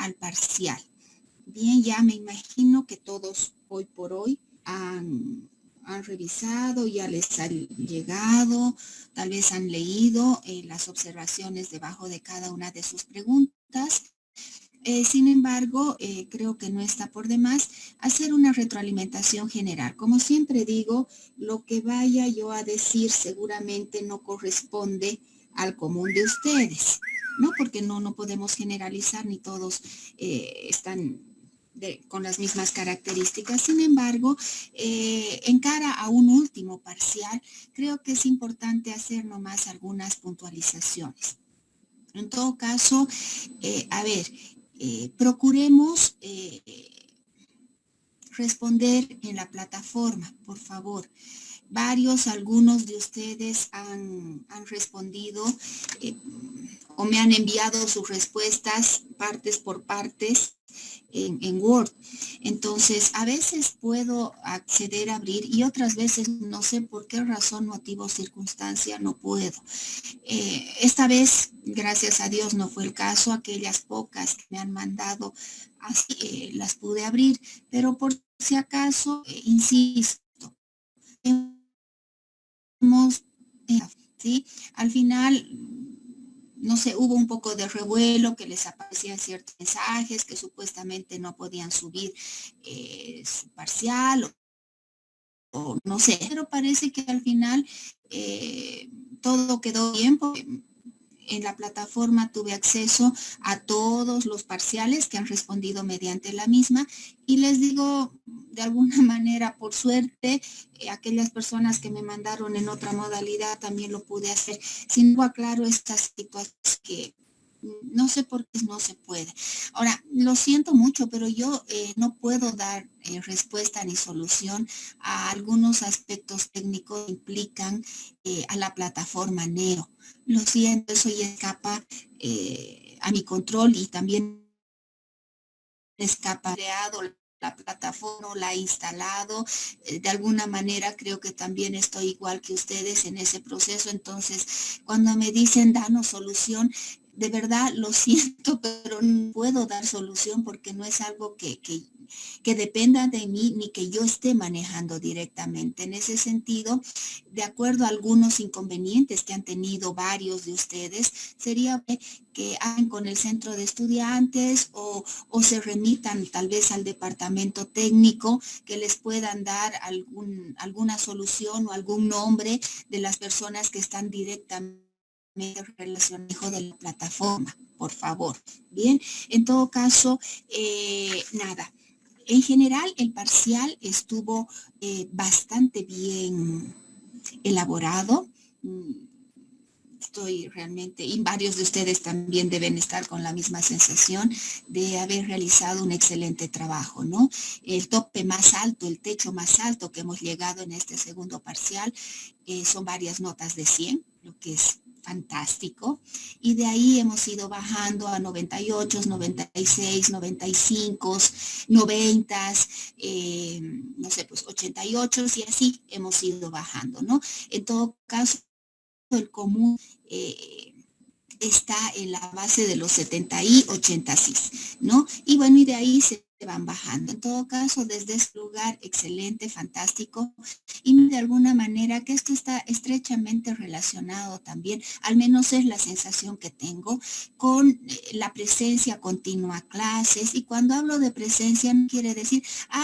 al parcial. Bien, ya me imagino que todos hoy por hoy han revisado, ya les ha llegado, tal vez han leído las observaciones debajo de cada una de sus preguntas. Sin embargo, creo que no está por demás hacer una retroalimentación general. Como siempre digo, lo que vaya yo a decir seguramente no corresponde al común de ustedes, ¿no? Porque no podemos generalizar, ni todos están con las mismas características. Sin embargo, en cara a un último parcial, creo que es importante hacer nomás algunas puntualizaciones. En todo caso, a ver, procuremos responder en la plataforma, por favor. Algunos de ustedes han respondido o me han enviado sus respuestas partes por partes en Word. Entonces, a veces puedo acceder a abrir y otras veces no sé por qué razón, motivo o circunstancia no puedo. Esta vez, gracias a Dios, no fue el caso. Aquellas pocas que me han mandado así las pude abrir, pero por si acaso, insisto, ¿sí? Al final, no sé, hubo un poco de revuelo, que les aparecían ciertos mensajes que supuestamente no podían subir su parcial o no sé, pero parece que al final todo quedó bien porque en la plataforma tuve acceso a todos los parciales que han respondido mediante la misma y les digo, de alguna manera, por suerte, aquellas personas que me mandaron en otra modalidad también lo pude hacer. Sin embargo, aclaro estas situaciones que no sé por qué no se puede. Ahora, lo siento mucho, pero yo no puedo dar respuesta ni solución a algunos aspectos técnicos que implican a la plataforma Neo. Lo siento, eso ya escapa a mi control y también escapa creado la plataforma, la he instalado, de alguna manera creo que también estoy igual que ustedes en ese proceso. Entonces, cuando me dicen danos solución, de verdad lo siento, pero no puedo dar solución porque no es algo que dependa de mí ni que yo esté manejando directamente. En ese sentido, de acuerdo a algunos inconvenientes que han tenido varios de ustedes, sería que hagan con el centro de estudiantes o se remitan tal vez al departamento técnico que les puedan dar alguna solución o algún nombre de las personas que están directamente relacionadas de la plataforma, por favor. Bien, en todo caso, nada. En general, el parcial estuvo bastante bien elaborado. Estoy realmente, y varios de ustedes también deben estar con la misma sensación de haber realizado un excelente trabajo, ¿no? El tope más alto, el techo más alto que hemos llegado en este segundo parcial son varias notas de 100, lo que es fantástico, y de ahí hemos ido bajando a 98, 96, 95, 90, no sé, pues 88 y así hemos ido bajando, ¿no? En todo caso, el común está en la base de los 70 y 86, ¿no? Y bueno, y de ahí se van bajando. En todo caso, desde este lugar, excelente, fantástico, y de alguna manera que esto está estrechamente relacionado también, al menos es la sensación que tengo, con la presencia continua a clases. Y cuando hablo de presencia no quiere decir,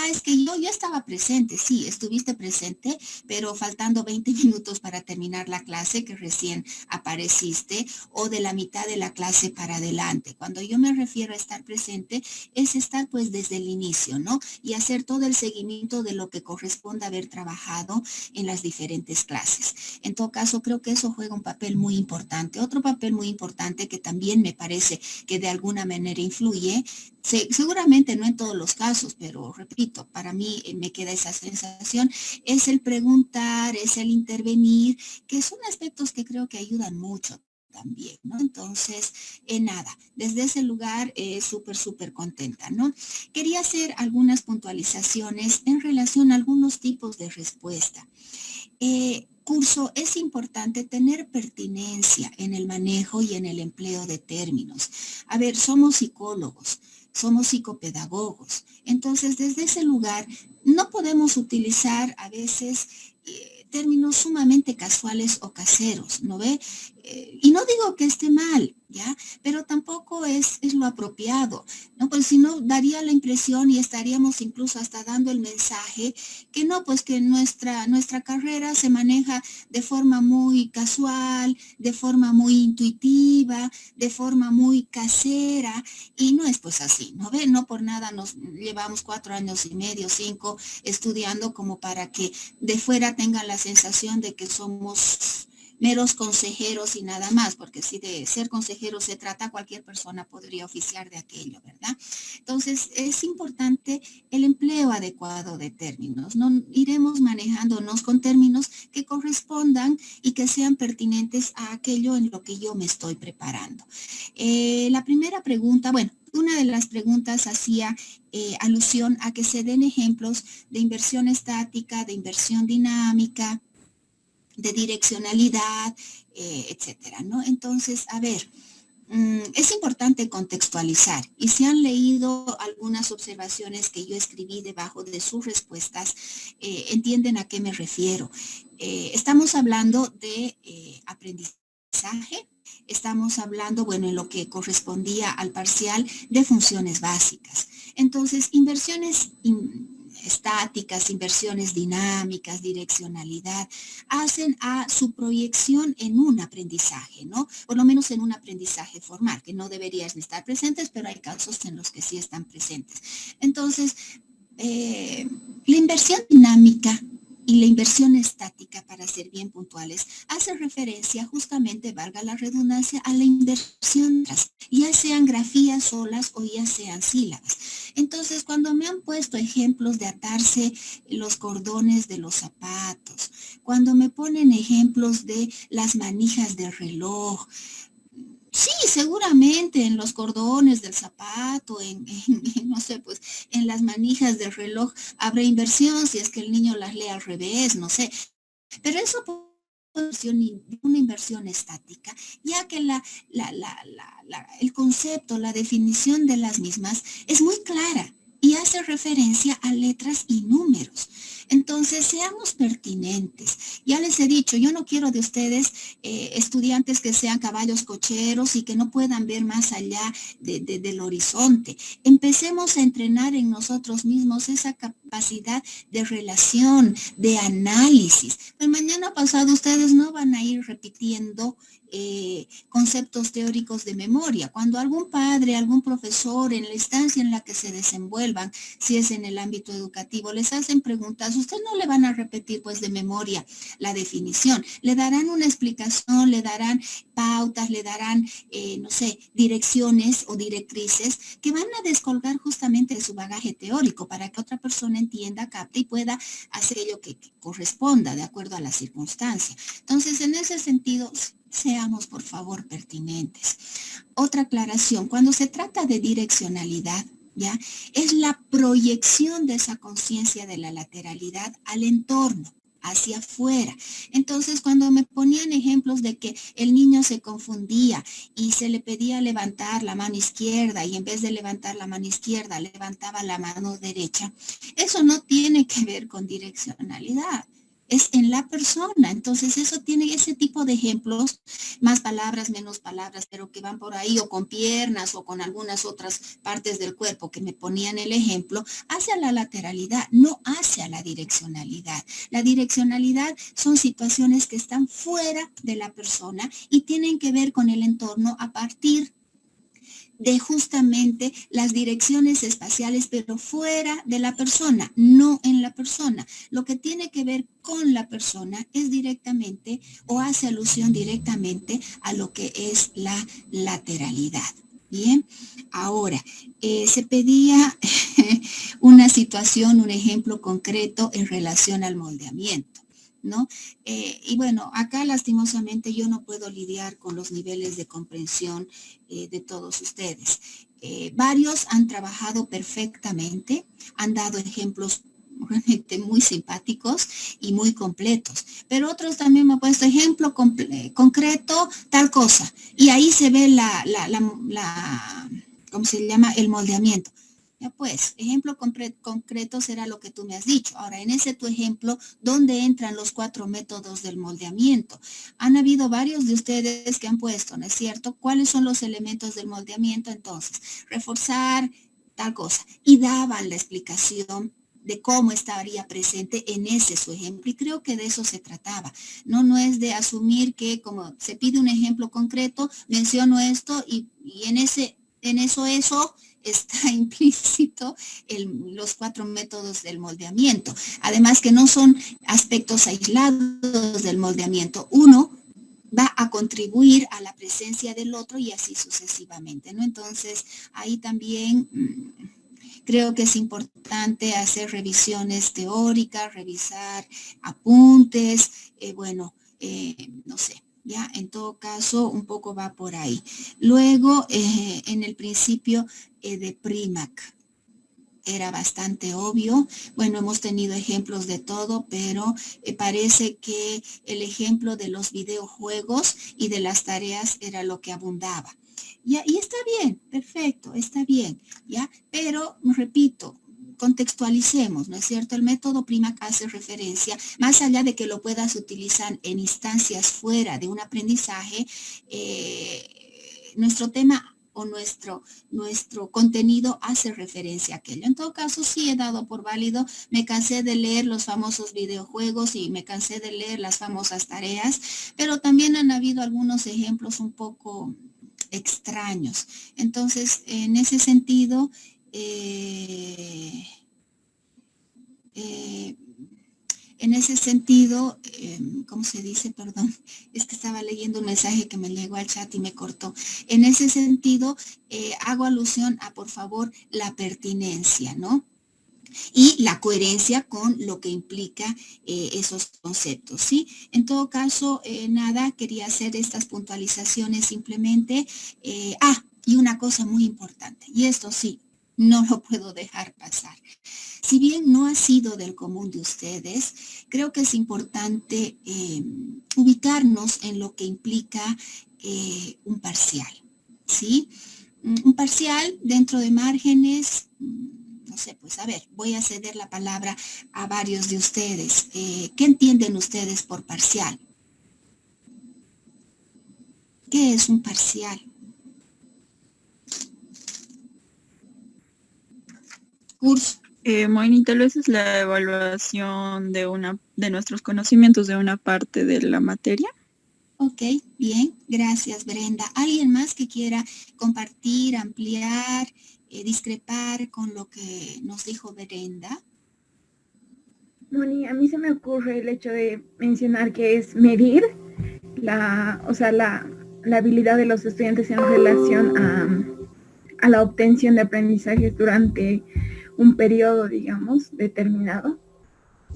es que yo ya estaba presente. Sí, estuviste presente, pero faltando 20 minutos para terminar la clase que recién apareciste, o de la mitad de la clase para adelante. Cuando yo me refiero a estar presente, es estar pues desde el inicio, ¿no? Y hacer todo el seguimiento de lo que corresponde haber trabajado en las diferentes clases. En todo caso, creo que eso juega un papel muy importante. Otro papel muy importante que también me parece que de alguna manera influye, seguramente no en todos los casos, pero repito, para mí me queda esa sensación, es el preguntar, es el intervenir, que son aspectos que creo que ayudan mucho también, ¿no? Entonces, nada, desde ese lugar súper contenta, ¿no? Quería hacer algunas puntualizaciones en relación a algunos tipos de respuesta. Curso, es importante tener pertinencia en el manejo y en el empleo de términos. A ver, somos psicólogos. somos psicopedagogos. Entonces, desde ese lugar, no podemos utilizar a veces términos sumamente casuales o caseros, ¿no ve? Y no digo que esté mal, ¿ya? Pero tampoco es lo apropiado, ¿no? Pues si no, daría la impresión y estaríamos incluso hasta dando el mensaje que no, pues que nuestra carrera se maneja de forma muy casual, de forma muy intuitiva, de forma muy casera, y no es pues así, ¿no ve? No por nada nos llevamos 4 años y medio, 5, estudiando como para que de fuera tengan la sensación de que somos meros consejeros y nada más, porque si de ser consejero se trata, cualquier persona podría oficiar de aquello, ¿verdad? Entonces, es importante el empleo adecuado de términos, ¿no? Iremos manejándonos con términos que correspondan y que sean pertinentes a aquello en lo que yo me estoy preparando. La primera pregunta, bueno, una de las preguntas hacía alusión a que se den ejemplos de inversión estática, de inversión dinámica, de direccionalidad, etcétera, ¿no? Entonces, a ver, es importante contextualizar y si han leído algunas observaciones que yo escribí debajo de sus respuestas, entienden a qué me refiero. Estamos hablando de aprendizaje, estamos hablando, bueno, en lo que correspondía al parcial de funciones básicas. Entonces, inversiones estáticas, inversiones dinámicas, direccionalidad, hacen a su proyección en un aprendizaje, ¿no? Por lo menos en un aprendizaje formal, que no deberían estar presentes, pero hay casos en los que sí están presentes. Entonces, la inversión dinámica y la inversión estática, para ser bien puntuales, hace referencia justamente, valga la redundancia, a la inversión, ya sean grafías solas o ya sean sílabas. Entonces, cuando me han puesto ejemplos de atarse los cordones de los zapatos, cuando me ponen ejemplos de las manijas del reloj, sí, seguramente en los cordones del zapato, no sé, pues en las manijas del reloj habrá inversión si es que el niño las lee al revés, no sé. Pero eso puede ser una inversión estática, ya que el concepto, la definición de las mismas es muy clara y hace referencia a letras y números. Entonces, seamos pertinentes. Ya les he dicho, yo no quiero de ustedes estudiantes que sean caballos cocheros y que no puedan ver más allá del horizonte. Empecemos a entrenar en nosotros mismos esa capacidad de relación, de análisis. Pero mañana pasado ustedes no van a ir repitiendo conceptos teóricos de memoria. Cuando algún padre, algún profesor, en la instancia en la que se desenvuelvan, si es en el ámbito educativo, les hacen preguntas, usted no le van a repetir pues de memoria la definición, le darán una explicación, le darán pautas, le darán, no sé, direcciones o directrices que van a descolgar justamente de su bagaje teórico para que otra persona entienda, capte y pueda hacer ello que corresponda de acuerdo a la circunstancia. Entonces, en ese sentido, seamos por favor pertinentes. Otra aclaración, cuando se trata de direccionalidad, ¿ya? Es la proyección de esa conciencia de la lateralidad al entorno, hacia afuera. Entonces, cuando me ponían ejemplos de que el niño se confundía y se le pedía levantar la mano izquierda y en vez de levantar la mano izquierda, levantaba la mano derecha, eso no tiene que ver con direccionalidad. Es en la persona, entonces eso tiene ese tipo de ejemplos, más palabras, menos palabras, pero que van por ahí o con piernas o con algunas otras partes del cuerpo que me ponían el ejemplo, hacia la lateralidad, no hacia la direccionalidad. La direccionalidad son situaciones que están fuera de la persona y tienen que ver con el entorno a partir de justamente las direcciones espaciales, pero fuera de la persona, no en la persona. Lo que tiene que ver con la persona es directamente o hace alusión directamente a lo que es la lateralidad. Bien, ahora, se pedía una situación, un ejemplo concreto en relación al moldeamiento, ¿no? Y bueno, acá lastimosamente yo no puedo lidiar con los niveles de comprensión de todos ustedes. Varios han trabajado perfectamente, han dado ejemplos realmente muy simpáticos y muy completos, pero otros también me han puesto ejemplo concreto, tal cosa, y ahí se ve ¿cómo se llama? El moldeamiento. Ya pues, ejemplo concreto será lo que tú me has dicho. Ahora, en ese tu ejemplo, ¿dónde entran los 4 métodos del moldeamiento? Han habido varios de ustedes que han puesto, ¿no es cierto? ¿Cuáles son los elementos del moldeamiento? Entonces, reforzar tal cosa. Y daban la explicación de cómo estaría presente en ese su ejemplo. Y creo que de eso se trataba. No es de asumir que como se pide un ejemplo concreto, menciono esto y en eso está implícito los 4 métodos del moldeamiento. Además que no son aspectos aislados del moldeamiento. Uno va a contribuir a la presencia del otro y así sucesivamente, ¿no? Entonces, ahí también creo que es importante hacer revisiones teóricas, revisar apuntes, no sé. Ya, en todo caso, un poco va por ahí. Luego, en el principio de Primac, era bastante obvio. Bueno, hemos tenido ejemplos de todo, pero parece que el ejemplo de los videojuegos y de las tareas era lo que abundaba. Ya, y está bien, perfecto, está bien, ya, pero repito, contextualicemos, ¿no es cierto? El método Primac hace referencia, más allá de que lo puedas utilizar en instancias fuera de un aprendizaje, nuestro tema o nuestro contenido hace referencia a aquello. En todo caso, sí he dado por válido, me cansé de leer los famosos videojuegos y me cansé de leer las famosas tareas, pero también han habido algunos ejemplos un poco extraños. Entonces, en ese sentido, ¿cómo se dice? Perdón, es que estaba leyendo un mensaje que me llegó al chat y me cortó. En ese sentido, hago alusión a, por favor, la pertinencia, ¿no? Y la coherencia con lo que implica esos conceptos, ¿sí? En todo caso, nada, quería hacer estas puntualizaciones simplemente. Y una cosa muy importante, y esto sí, no lo puedo dejar pasar. Si bien no ha sido del común de ustedes, creo que es importante ubicarnos en lo que implica un parcial, ¿sí? Un parcial dentro de márgenes, no sé, pues a ver, voy a ceder la palabra a varios de ustedes. ¿Qué entienden ustedes por parcial? ¿Qué es un parcial? Curso. Moini, tal vez es la evaluación de nuestros conocimientos de una parte de la materia. Ok, bien, gracias Brenda. ¿Alguien más que quiera compartir, ampliar, discrepar con lo que nos dijo Brenda? Moni, a mí se me ocurre el hecho de mencionar que es medir la habilidad de los estudiantes en relación a la obtención de aprendizajes durante un periodo, digamos, determinado.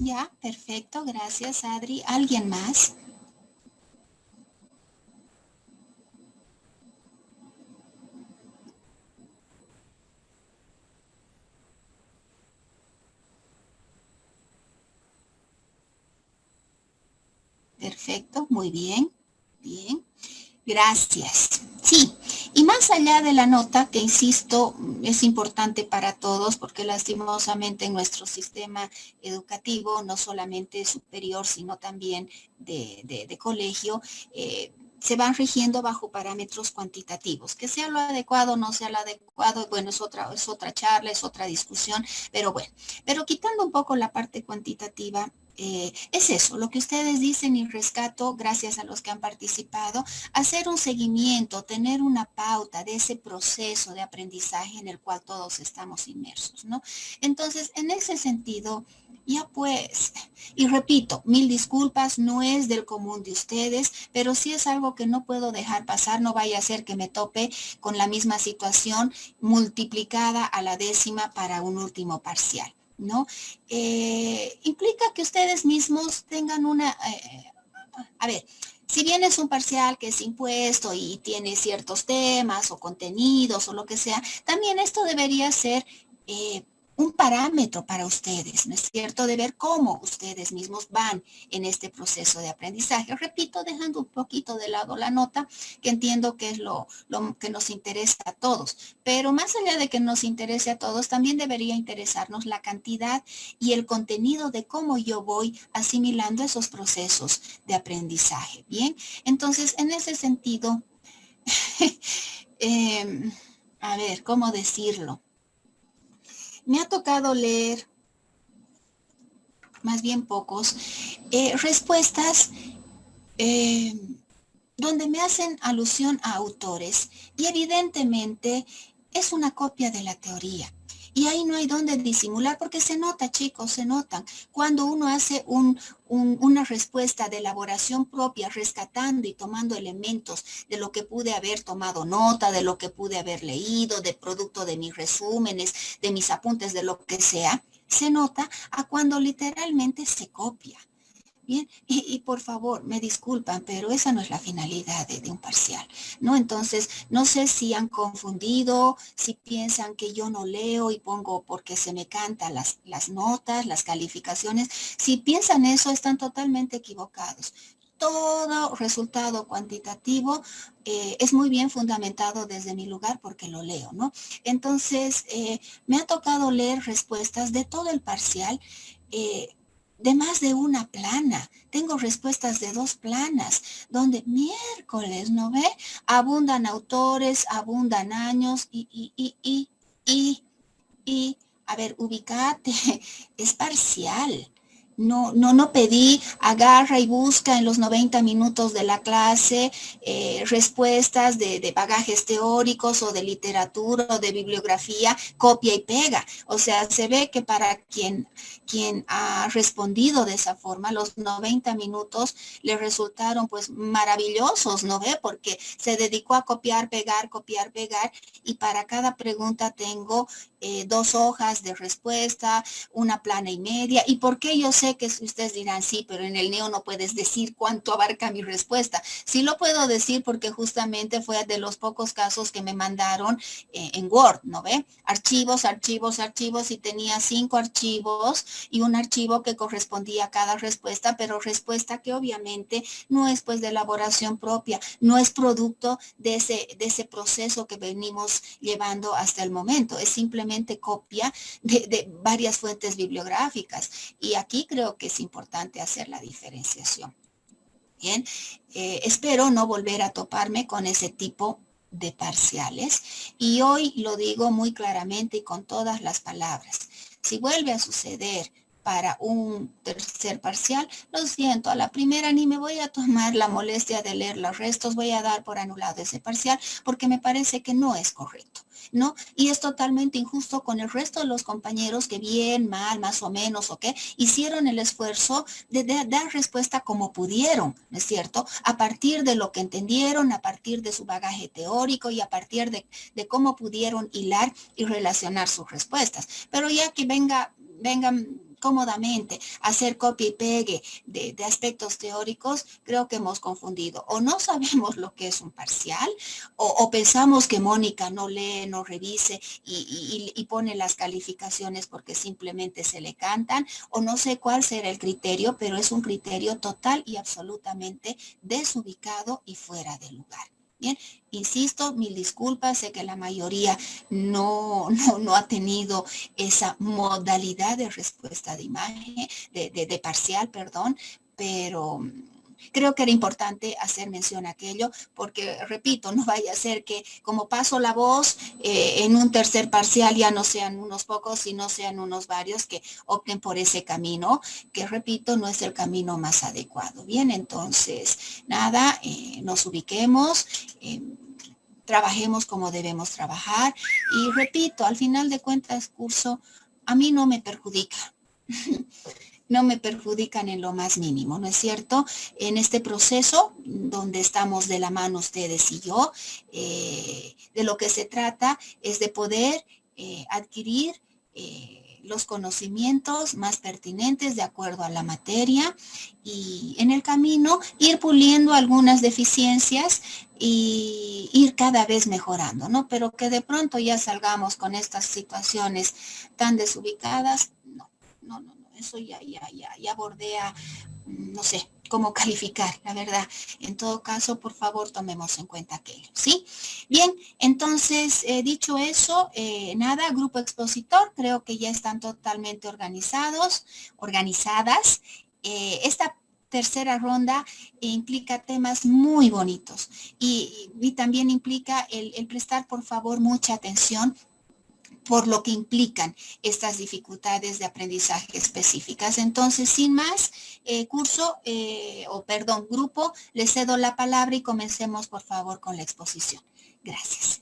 Ya, perfecto, gracias Adri. ¿Alguien más? Perfecto, muy bien, bien. Gracias. Sí, y más allá de la nota, que insisto, es importante para todos, porque lastimosamente en nuestro sistema educativo, no solamente superior, sino también de colegio, se van rigiendo bajo parámetros cuantitativos. Que sea lo adecuado o no sea lo adecuado, bueno, es otra charla, es otra discusión, pero bueno. Pero quitando un poco la parte cuantitativa, es eso, lo que ustedes dicen y rescato, gracias a los que han participado, hacer un seguimiento, tener una pauta de ese proceso de aprendizaje en el cual todos estamos inmersos, ¿no? Entonces, en ese sentido, ya pues, y repito, 1000 disculpas, no es del común de ustedes, pero sí es algo que no puedo dejar pasar, no vaya a ser que me tope con la misma situación multiplicada a la 10ª para un último parcial, ¿no? Implica que ustedes mismos tengan a ver, si bien es un parcial que es impuesto y tiene ciertos temas o contenidos o lo que sea, también esto debería ser un parámetro para ustedes, ¿no es cierto?, de ver cómo ustedes mismos van en este proceso de aprendizaje. Repito, dejando un poquito de lado la nota, que entiendo que es lo que nos interesa a todos, pero más allá de que nos interese a todos, también debería interesarnos la cantidad y el contenido de cómo yo voy asimilando esos procesos de aprendizaje. Bien, entonces, en ese sentido, a ver, ¿cómo decirlo? Me ha tocado leer, más bien pocos, respuestas donde me hacen alusión a autores y evidentemente es una copia de la teoría. Y ahí no hay dónde disimular porque se nota, chicos, se notan. Cuando uno hace una respuesta de elaboración propia, rescatando y tomando elementos de lo que pude haber tomado nota, de lo que pude haber leído, de producto de mis resúmenes, de mis apuntes, de lo que sea, se nota a cuando literalmente se copia. Bien, y por favor, me disculpan, pero esa no es la finalidad de un parcial, ¿no? Entonces, no sé si han confundido, si piensan que yo no leo y pongo porque se me cantan las notas, las calificaciones. Si piensan eso, están totalmente equivocados. Todo resultado cuantitativo es muy bien fundamentado desde mi lugar porque lo leo, ¿no? Entonces, me ha tocado leer respuestas de todo el parcial, de más de una plana. Tengo respuestas de 2 planas, donde miércoles, ¿no ve? Abundan autores, abundan años a ver, ubicate, es parcial. No pedí, agarra y busca en los 90 minutos de la clase respuestas de bagajes teóricos o de literatura o de bibliografía, copia y pega. O sea, se ve que para quien ha respondido de esa forma, los 90 minutos le resultaron pues maravillosos, ¿no ve? Porque se dedicó a copiar, pegar, y para cada pregunta tengo 2 hojas de respuesta, una plana y media. ¿Y por qué yo sé que ustedes dirán, sí, pero en el Neo no puedes decir cuánto abarca mi respuesta? Sí lo puedo decir porque justamente fue de los pocos casos que me mandaron en Word, ¿no ve? Archivos, y tenía 5 archivos y un archivo que correspondía a cada respuesta, pero respuesta que obviamente no es pues de elaboración propia, no es producto de ese proceso que venimos llevando hasta el momento, es simplemente copia de varias fuentes bibliográficas. Y aquí creo que es importante hacer la diferenciación. Bien, espero no volver a toparme con ese tipo de parciales. Y hoy lo digo muy claramente y con todas las palabras. Si vuelve a suceder para un tercer parcial, lo siento, a la primera ni me voy a tomar la molestia de leer los restos, voy a dar por anulado ese parcial porque me parece que no es correcto, ¿no? Y es totalmente injusto con el resto de los compañeros que bien, mal, más o menos, ¿ok? Hicieron el esfuerzo de dar respuesta como pudieron, ¿no es cierto? A partir de lo que entendieron, a partir de su bagaje teórico y a partir de cómo pudieron hilar y relacionar sus respuestas. Pero ya que vengan cómodamente hacer copia y pegue de aspectos teóricos, creo que hemos confundido. O no sabemos lo que es un parcial, o pensamos que Mónica no lee, no revise y pone las calificaciones porque simplemente se le cantan, o no sé cuál será el criterio, pero es un criterio total y absolutamente desubicado y fuera de lugar. Bien, insisto, mil disculpas, sé que la mayoría no ha tenido esa modalidad de respuesta de imagen, de parcial, perdón, pero creo que era importante hacer mención a aquello, porque, repito, no vaya a ser que como paso la voz, en un tercer parcial ya no sean unos pocos, sino sean unos varios que opten por ese camino, que, repito, no es el camino más adecuado. Bien, entonces, nada, nos ubiquemos, trabajemos como debemos trabajar y, repito, al final de cuentas, curso, a mí no me perjudica. No me perjudican en lo más mínimo, ¿no es cierto? En este proceso donde estamos de la mano ustedes y yo, de lo que se trata es de poder adquirir los conocimientos más pertinentes de acuerdo a la materia y en el camino ir puliendo algunas deficiencias y ir cada vez mejorando, ¿no? Pero que de pronto ya salgamos con estas situaciones tan desubicadas, no, eso ya bordea, no sé cómo calificar, la verdad. En todo caso, por favor, tomemos en cuenta aquello, ¿sí? Bien, entonces, dicho eso, nada, grupo expositor, creo que ya están totalmente organizadas. Esta tercera ronda implica temas muy bonitos y también implica el prestar, por favor, mucha atención por lo que implican estas dificultades de aprendizaje específicas. Entonces, sin más, grupo, les cedo la palabra y comencemos, por favor, con la exposición. Gracias.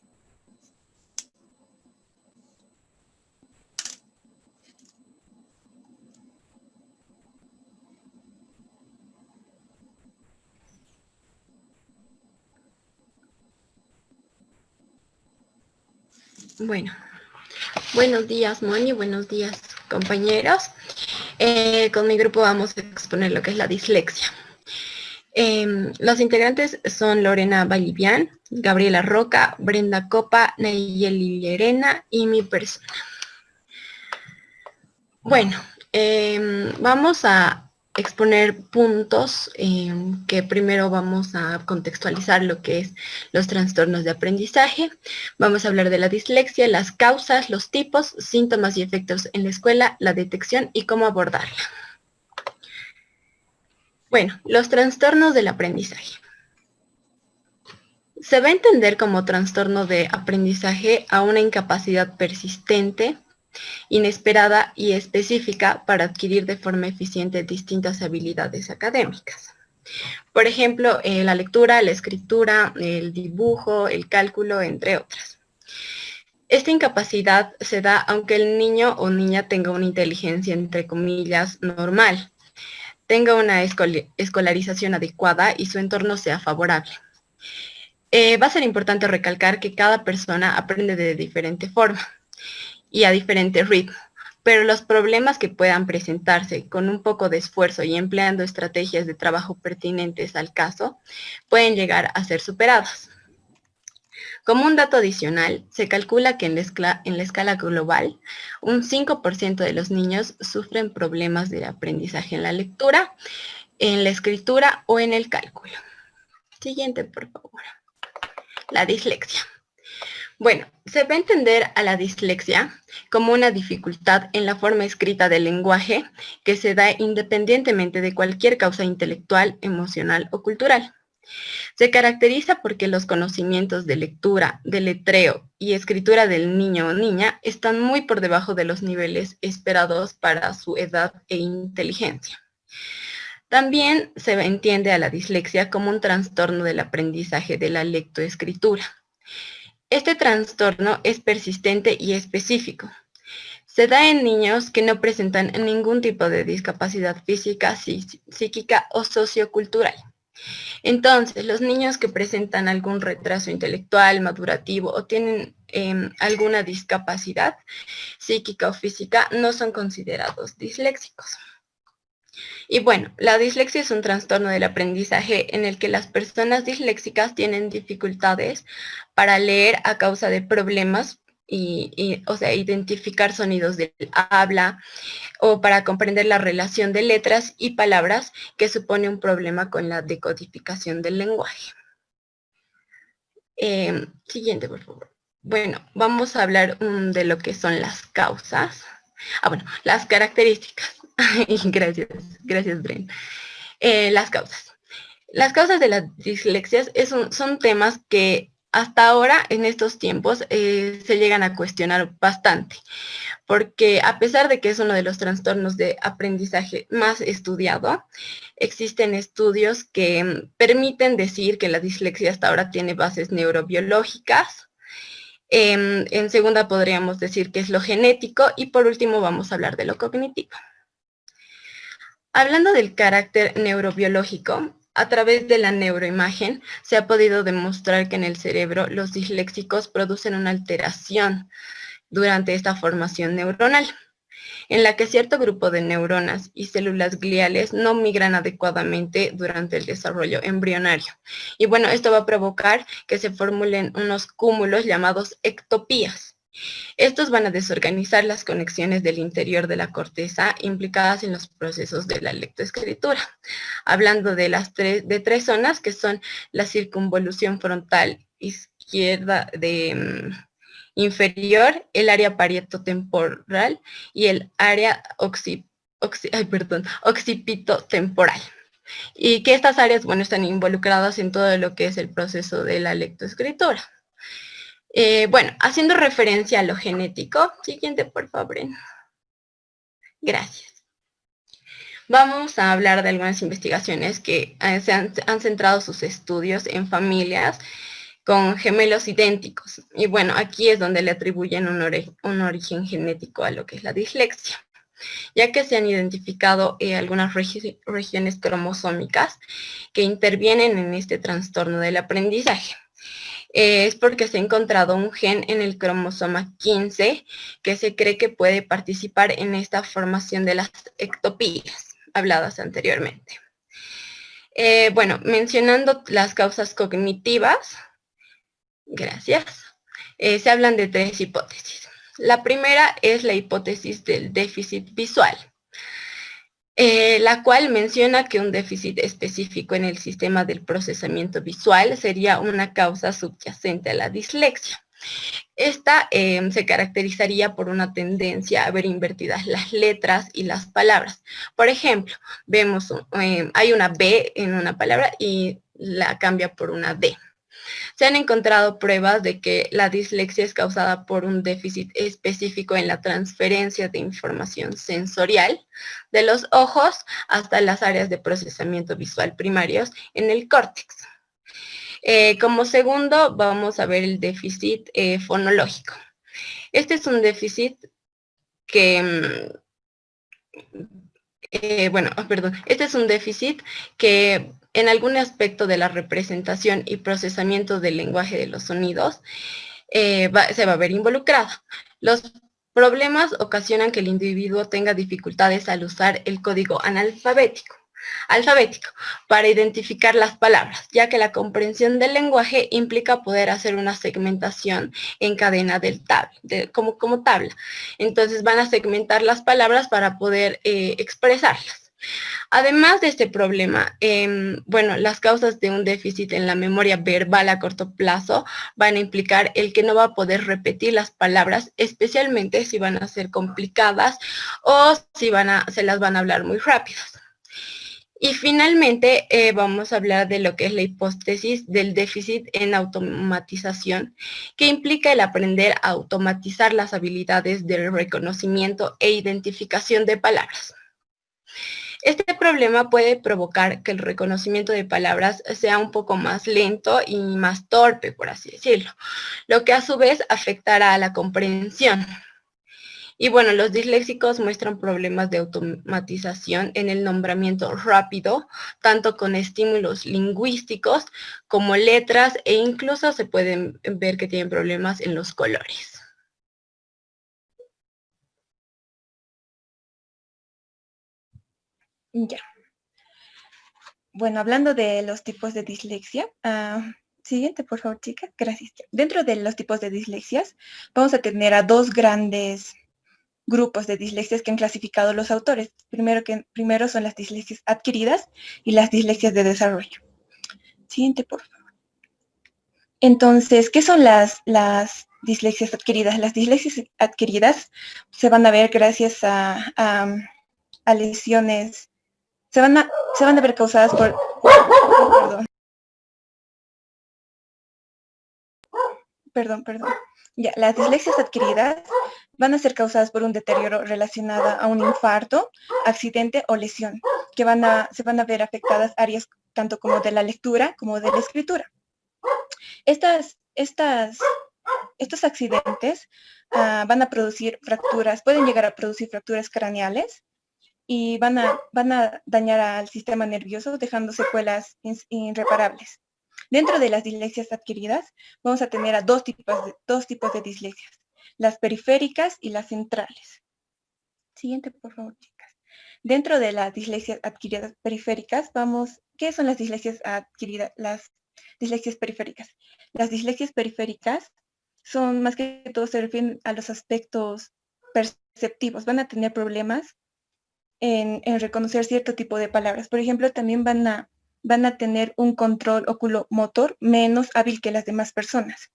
Bueno, buenos días, Moni, buenos días, compañeros. Con mi grupo vamos a exponer lo que es la dislexia. Los integrantes son Lorena Valivian, Gabriela Roca, Brenda Copa, Nayeli Llerena y mi persona. Bueno, vamos a exponer puntos que primero vamos a contextualizar lo que es los trastornos de aprendizaje. Vamos a hablar de la dislexia, las causas, los tipos, síntomas y efectos en la escuela, la detección y cómo abordarla. Bueno, los trastornos del aprendizaje. Se va a entender como trastorno de aprendizaje a una incapacidad persistente, inesperada y específica para adquirir de forma eficiente distintas habilidades académicas. Por ejemplo, la lectura, la escritura, el dibujo, el cálculo, entre otras. Esta incapacidad se da aunque el niño o niña tenga una inteligencia, entre comillas, normal, tenga una escolarización adecuada y su entorno sea favorable. Va a ser importante recalcar que cada persona aprende de diferente forma y a diferente ritmo, pero los problemas que puedan presentarse con un poco de esfuerzo y empleando estrategias de trabajo pertinentes al caso, pueden llegar a ser superados. Como un dato adicional, se calcula que en la escala global, un 5% de los niños sufren problemas de aprendizaje en la lectura, en la escritura o en el cálculo. Siguiente, por favor. La dislexia. Bueno, se va a entender a la dislexia como una dificultad en la forma escrita del lenguaje que se da independientemente de cualquier causa intelectual, emocional o cultural. Se caracteriza porque los conocimientos de lectura, de letreo y escritura del niño o niña están muy por debajo de los niveles esperados para su edad e inteligencia. También se entiende a la dislexia como un trastorno del aprendizaje de la lectoescritura. Este trastorno es persistente y específico. Se da en niños que no presentan ningún tipo de discapacidad física, psíquica o sociocultural. Entonces, los niños que presentan algún retraso intelectual, madurativo o tienen alguna discapacidad psíquica o física no son considerados disléxicos. Y bueno, la dislexia es un trastorno del aprendizaje en el que las personas disléxicas tienen dificultades para leer a causa de problemas o sea, identificar sonidos del habla o para comprender la relación de letras y palabras que supone un problema con la decodificación del lenguaje. Siguiente, por favor. Bueno, vamos a hablar de lo que son las causas. Las características. Gracias, Bren. Las causas. Las causas de las dislexias son temas que hasta ahora, en estos tiempos, se llegan a cuestionar bastante, porque a pesar de que es uno de los trastornos de aprendizaje más estudiado, existen estudios que permiten decir que la dislexia hasta ahora tiene bases neurobiológicas. En segunda podríamos decir que es lo genético y por último vamos a hablar de lo cognitivo. Hablando del carácter neurobiológico, a través de la neuroimagen se ha podido demostrar que en el cerebro los disléxicos producen una alteración durante esta formación neuronal. en la que cierto grupo de neuronas y células gliales no migran adecuadamente durante el desarrollo embrionario. Y bueno, esto va a provocar que se formulen unos cúmulos llamados ectopías. Estos van a desorganizar las conexiones del interior de la corteza implicadas en los procesos de la lectoescritura. Hablando de tres zonas que son la circunvolución frontal izquierda inferior, el área parietotemporal y el área occipitotemporal. Y que estas áreas, bueno, están involucradas en todo lo que es el proceso de la lectoescritura. Bueno, haciendo referencia a lo genético, siguiente por favor. Gracias. Vamos a hablar de algunas investigaciones que se han centrado sus estudios en familias con gemelos idénticos. Y bueno, aquí es donde le atribuyen un origen genético a lo que es la dislexia, ya que se han identificado algunas regiones cromosómicas que intervienen en este trastorno del aprendizaje. Es porque se ha encontrado un gen en el cromosoma 15 que se cree que puede participar en esta formación de las ectopías habladas anteriormente. Bueno, mencionando las causas cognitivas, gracias, se hablan de tres hipótesis. La primera es la hipótesis del déficit visual, la cual menciona que un déficit específico en el sistema del procesamiento visual sería una causa subyacente a la dislexia. Esta se caracterizaría por una tendencia a ver invertidas las letras y las palabras. Por ejemplo, vemos, hay una B en una palabra y la cambia por una D. Se han encontrado pruebas de que la dislexia es causada por un déficit específico en la transferencia de información sensorial de los ojos hasta las áreas de procesamiento visual primarios en el córtex. Como segundo, vamos a ver el déficit fonológico. Este es un déficit que, este es un déficit que en algún aspecto de la representación y procesamiento del lenguaje de los sonidos se va a ver involucrado. Los problemas ocasionan que el individuo tenga dificultades al usar el código alfabético para identificar las palabras, ya que la comprensión del lenguaje implica poder hacer una segmentación en cadena como tabla. Entonces van a segmentar las palabras para poder expresarlas. Además de este problema, las causas de un déficit en la memoria verbal a corto plazo van a implicar el que no va a poder repetir las palabras, especialmente si van a ser complicadas o si se las van a hablar muy rápidas. Y finalmente vamos a hablar de lo que es la hipótesis del déficit en automatización, que implica el aprender a automatizar las habilidades de reconocimiento e identificación de palabras. Este problema puede provocar que el reconocimiento de palabras sea un poco más lento y más torpe, por así decirlo, lo que a su vez afectará a la comprensión. Y bueno, los disléxicos muestran problemas de automatización en el nombramiento rápido, tanto con estímulos lingüísticos como letras, e incluso se pueden ver que tienen problemas en los colores. Ya. Bueno, hablando de los tipos de dislexia, siguiente, por favor, chica. Gracias. Dentro de los tipos de dislexias, vamos a tener a dos grandes grupos de dislexias que han clasificado los autores. Primero son las dislexias adquiridas y las dislexias de desarrollo. Siguiente, por favor. Entonces, ¿qué son las dislexias adquiridas? Las dislexias adquiridas se van a ver gracias a lesiones. Se van a ver causadas por... Perdón. Ya, las dislexias adquiridas van a ser causadas por un deterioro relacionado a un infarto, accidente o lesión, que se van a ver afectadas áreas tanto como de la lectura como de la escritura. Estos accidentes van a producir fracturas, pueden llegar a producir fracturas craneales, y van a dañar al sistema nervioso, dejando secuelas irreparables. Dentro de las dislexias adquiridas, vamos a tener a dos tipos de dislexias, las periféricas y las centrales. Siguiente, por favor, chicas. Dentro de las dislexias adquiridas periféricas, ¿qué son las dislexias adquiridas? Las dislexias periféricas. Las dislexias periféricas son, más que todo, se refieren a los aspectos perceptivos. Van a tener problemas en reconocer cierto tipo de palabras. Por ejemplo, también van a tener un control oculomotor menos hábil que las demás personas.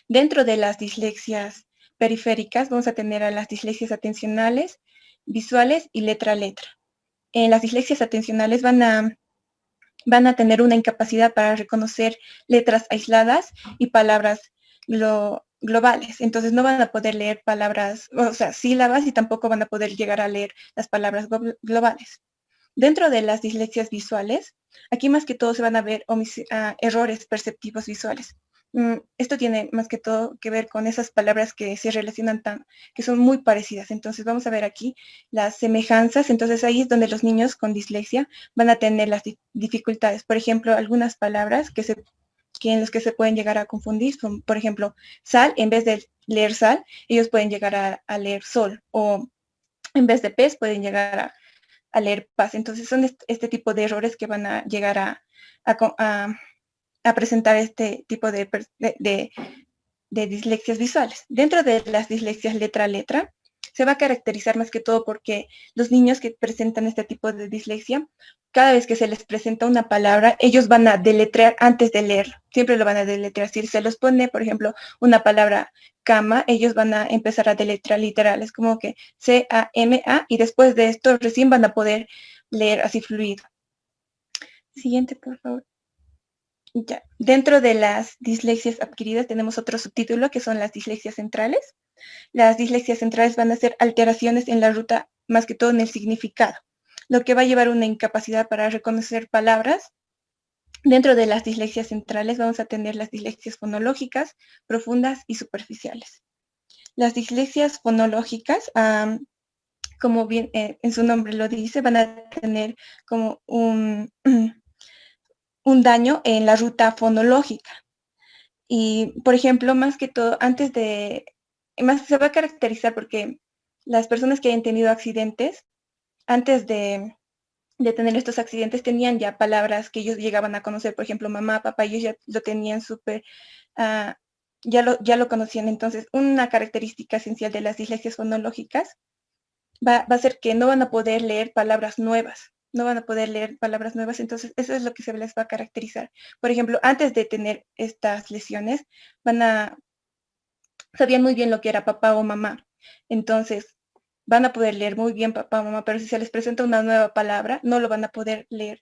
Dentro de las dislexias periféricas vamos a tener a las dislexias atencionales, visuales y letra a letra. En las dislexias atencionales van a tener una incapacidad para reconocer letras aisladas y palabras globales. Entonces no van a poder leer palabras, o sea, sílabas, y tampoco van a poder llegar a leer las palabras globales. Dentro de las dislexias visuales, aquí más que todo se van a ver errores perceptivos visuales. Esto tiene más que todo que ver con esas palabras que se relacionan que son muy parecidas. Entonces vamos a ver aquí las semejanzas. Entonces ahí es donde los niños con dislexia van a tener las dificultades. Por ejemplo, algunas palabras en las que se pueden llegar a confundir son, por ejemplo, sal, en vez de leer sal, ellos pueden llegar a leer sol, o en vez de pez pueden llegar a leer paz. Entonces son este tipo de errores que van a llegar a presentar este tipo de dislexias visuales. Dentro de las dislexias letra a letra, se va a caracterizar más que todo porque los niños que presentan este tipo de dislexia, cada vez que se les presenta una palabra, ellos van a deletrear antes de leerlo. Siempre lo van a deletrear. Si se los pone, por ejemplo, una palabra cama, ellos van a empezar a deletrear literal. Es como que C-A-M-A, y después de esto recién van a poder leer así fluido. Siguiente, por favor. Ya. Dentro de las dislexias adquiridas tenemos otro subtítulo que son las dislexias centrales. Las dislexias centrales van a ser alteraciones en la ruta, más que todo en el significado, lo que va a llevar a una incapacidad para reconocer palabras. Dentro de las dislexias centrales vamos a tener las dislexias fonológicas, profundas y superficiales. Las dislexias fonológicas, como bien en su nombre lo dice, van a tener como un daño en la ruta fonológica. Y, por ejemplo, más que todo, se va a caracterizar porque las personas que hayan tenido accidentes, antes de tener estos accidentes, tenían ya palabras que ellos llegaban a conocer. Por ejemplo, mamá, papá, ellos ya lo tenían súper, ya lo conocían. Entonces, una característica esencial de las dislexias fonológicas va a ser que no van a poder leer palabras nuevas. Entonces eso es lo que se les va a caracterizar. Por ejemplo, antes de tener estas lesiones, sabían muy bien lo que era papá o mamá. Entonces, van a poder leer muy bien papá o mamá, pero si se les presenta una nueva palabra, no lo van a poder leer.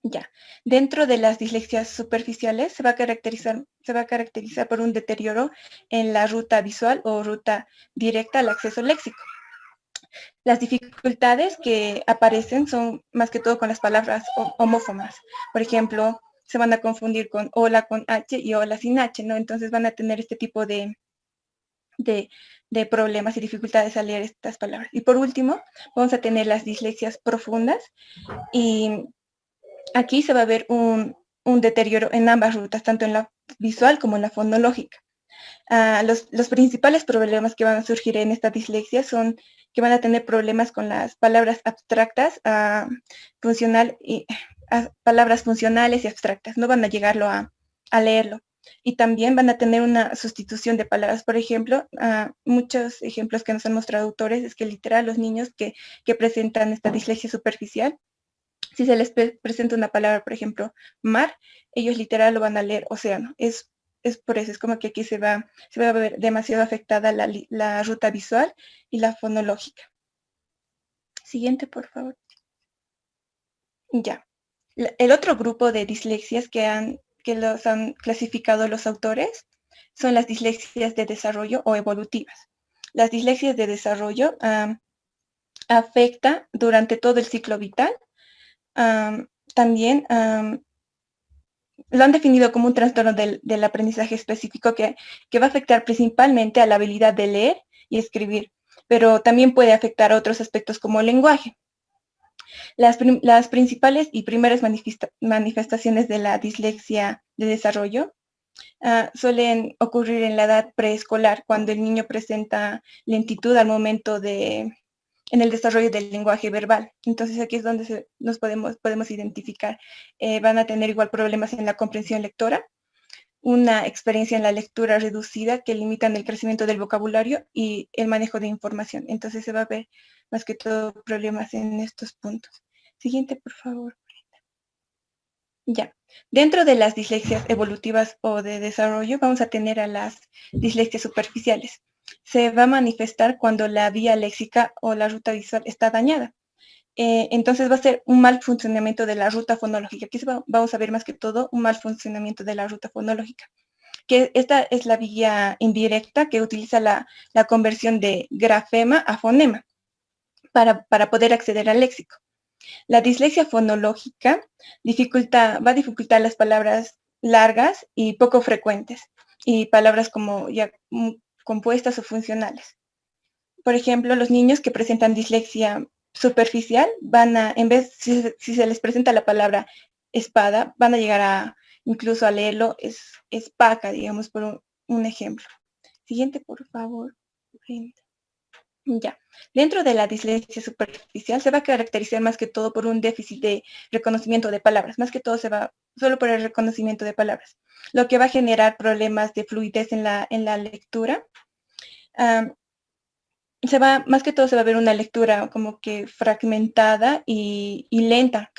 Ya. Dentro de las dislexias superficiales se va a caracterizar por un deterioro en la ruta visual o ruta directa al acceso léxico. Las dificultades que aparecen son más que todo con las palabras homófonas. Por ejemplo, se van a confundir con hola con H y hola sin H, ¿no? Entonces van a tener este tipo de problemas y dificultades al leer estas palabras. Y por último, vamos a tener las dislexias profundas, y aquí se va a ver un deterioro en ambas rutas, tanto en la visual como en la fonológica. Los principales problemas que van a surgir en esta dislexia son que van a tener problemas con las palabras abstractas, palabras funcionales y abstractas. No van a llegarlo a leerlo. Y también van a tener una sustitución de palabras. Por ejemplo, muchos ejemplos que nos han mostrado autores es que literal los niños que presentan esta dislexia superficial, si se les presenta una palabra, por ejemplo, mar, ellos literal lo van a leer océano. Es por eso, es como que aquí se va a ver demasiado afectada la ruta visual y la fonológica. Siguiente, por favor. Ya. El otro grupo de dislexias que los han clasificado los autores son las dislexias de desarrollo o evolutivas. Las dislexias de desarrollo afecta durante todo el ciclo vital. También lo han definido como un trastorno del aprendizaje específico que va a afectar principalmente a la habilidad de leer y escribir, pero también puede afectar a otros aspectos como el lenguaje. Las principales y primeras manifestaciones de la dislexia de desarrollo suelen ocurrir en la edad preescolar, cuando el niño presenta lentitud al momento en el desarrollo del lenguaje verbal. Entonces aquí es donde nos podemos identificar. Van a tener igual problemas en la comprensión lectora, una experiencia en la lectura reducida que limitan el crecimiento del vocabulario y el manejo de información. Entonces se va a ver más que todo problemas en estos puntos. Siguiente, por favor. Ya. Dentro de las dislexias evolutivas o de desarrollo, vamos a tener a las dislexias superficiales. Se va a manifestar cuando la vía léxica o la ruta visual está dañada. Entonces va a ser un mal funcionamiento de la ruta fonológica. Aquí vamos a ver más que todo un mal funcionamiento de la ruta fonológica. Que esta es la vía indirecta que utiliza la conversión de grafema a fonema para poder acceder al léxico. La dislexia fonológica va a dificultar las palabras largas y poco frecuentes y palabras como ya compuestas o funcionales. Por ejemplo, los niños que presentan dislexia superficial en vez, si se les presenta la palabra espada, van a llegar incluso a leerlo espaca, digamos, por un ejemplo. Siguiente, por favor. Ya. Dentro de la dislexia superficial se va a caracterizar más que todo por un déficit de reconocimiento de palabras. Más que todo se va solo por el reconocimiento de palabras, lo que va a generar problemas de fluidez en la lectura. Más que todo se va a ver una lectura como que fragmentada y lenta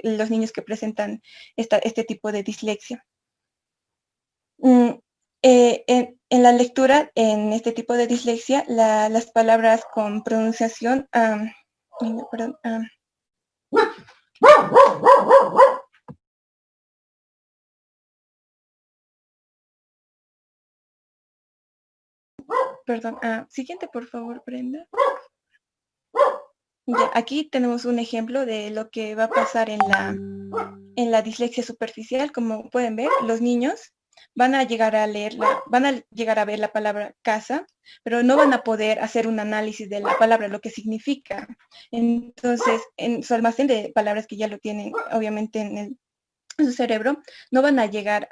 los niños que presentan este tipo de dislexia. En la lectura, en este tipo de dislexia, las palabras con pronunciación, siguiente, por favor, Brenda. Ya, aquí tenemos un ejemplo de lo que va a pasar en la dislexia superficial. Como pueden ver, los niños van a llegar a ver la palabra casa, pero no van a poder hacer un análisis de la palabra, lo que significa. Entonces, en su almacén de palabras que ya lo tienen, obviamente, en su cerebro, no van a llegar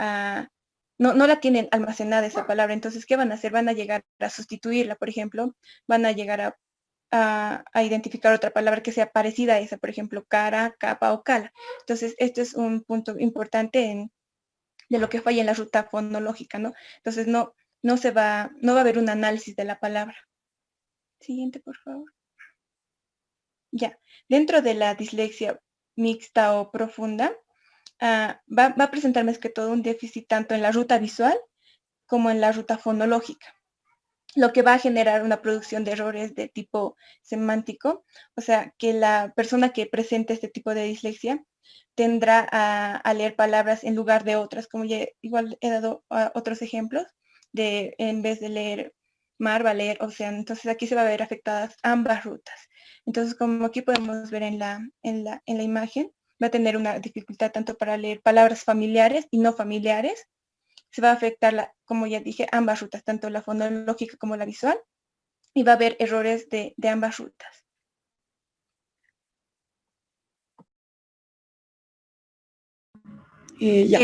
no la tienen almacenada esa palabra. Entonces, ¿qué van a hacer? Van a llegar a sustituirla, por ejemplo, van a llegar a identificar otra palabra que sea parecida a esa, por ejemplo, cara, capa o cala. Entonces, esto es un punto importante de lo que falla en la ruta fonológica, ¿no? Entonces, no va a haber un análisis de la palabra. Siguiente, por favor. Ya. Dentro de la dislexia mixta o profunda, va a presentar más que todo un déficit tanto en la ruta visual como en la ruta fonológica, lo que va a generar una producción de errores de tipo semántico. O sea, que la persona que presente este tipo de dislexia tendrá a leer palabras en lugar de otras, como ya igual he dado otros ejemplos, en vez de leer mar, va a leer océano. Entonces aquí se va a ver afectadas ambas rutas. Entonces, como aquí podemos ver en la imagen, va a tener una dificultad tanto para leer palabras familiares y no familiares. Se va a afectar, como ya dije, ambas rutas, tanto la fonológica como la visual, y va a haber errores de ambas rutas. Una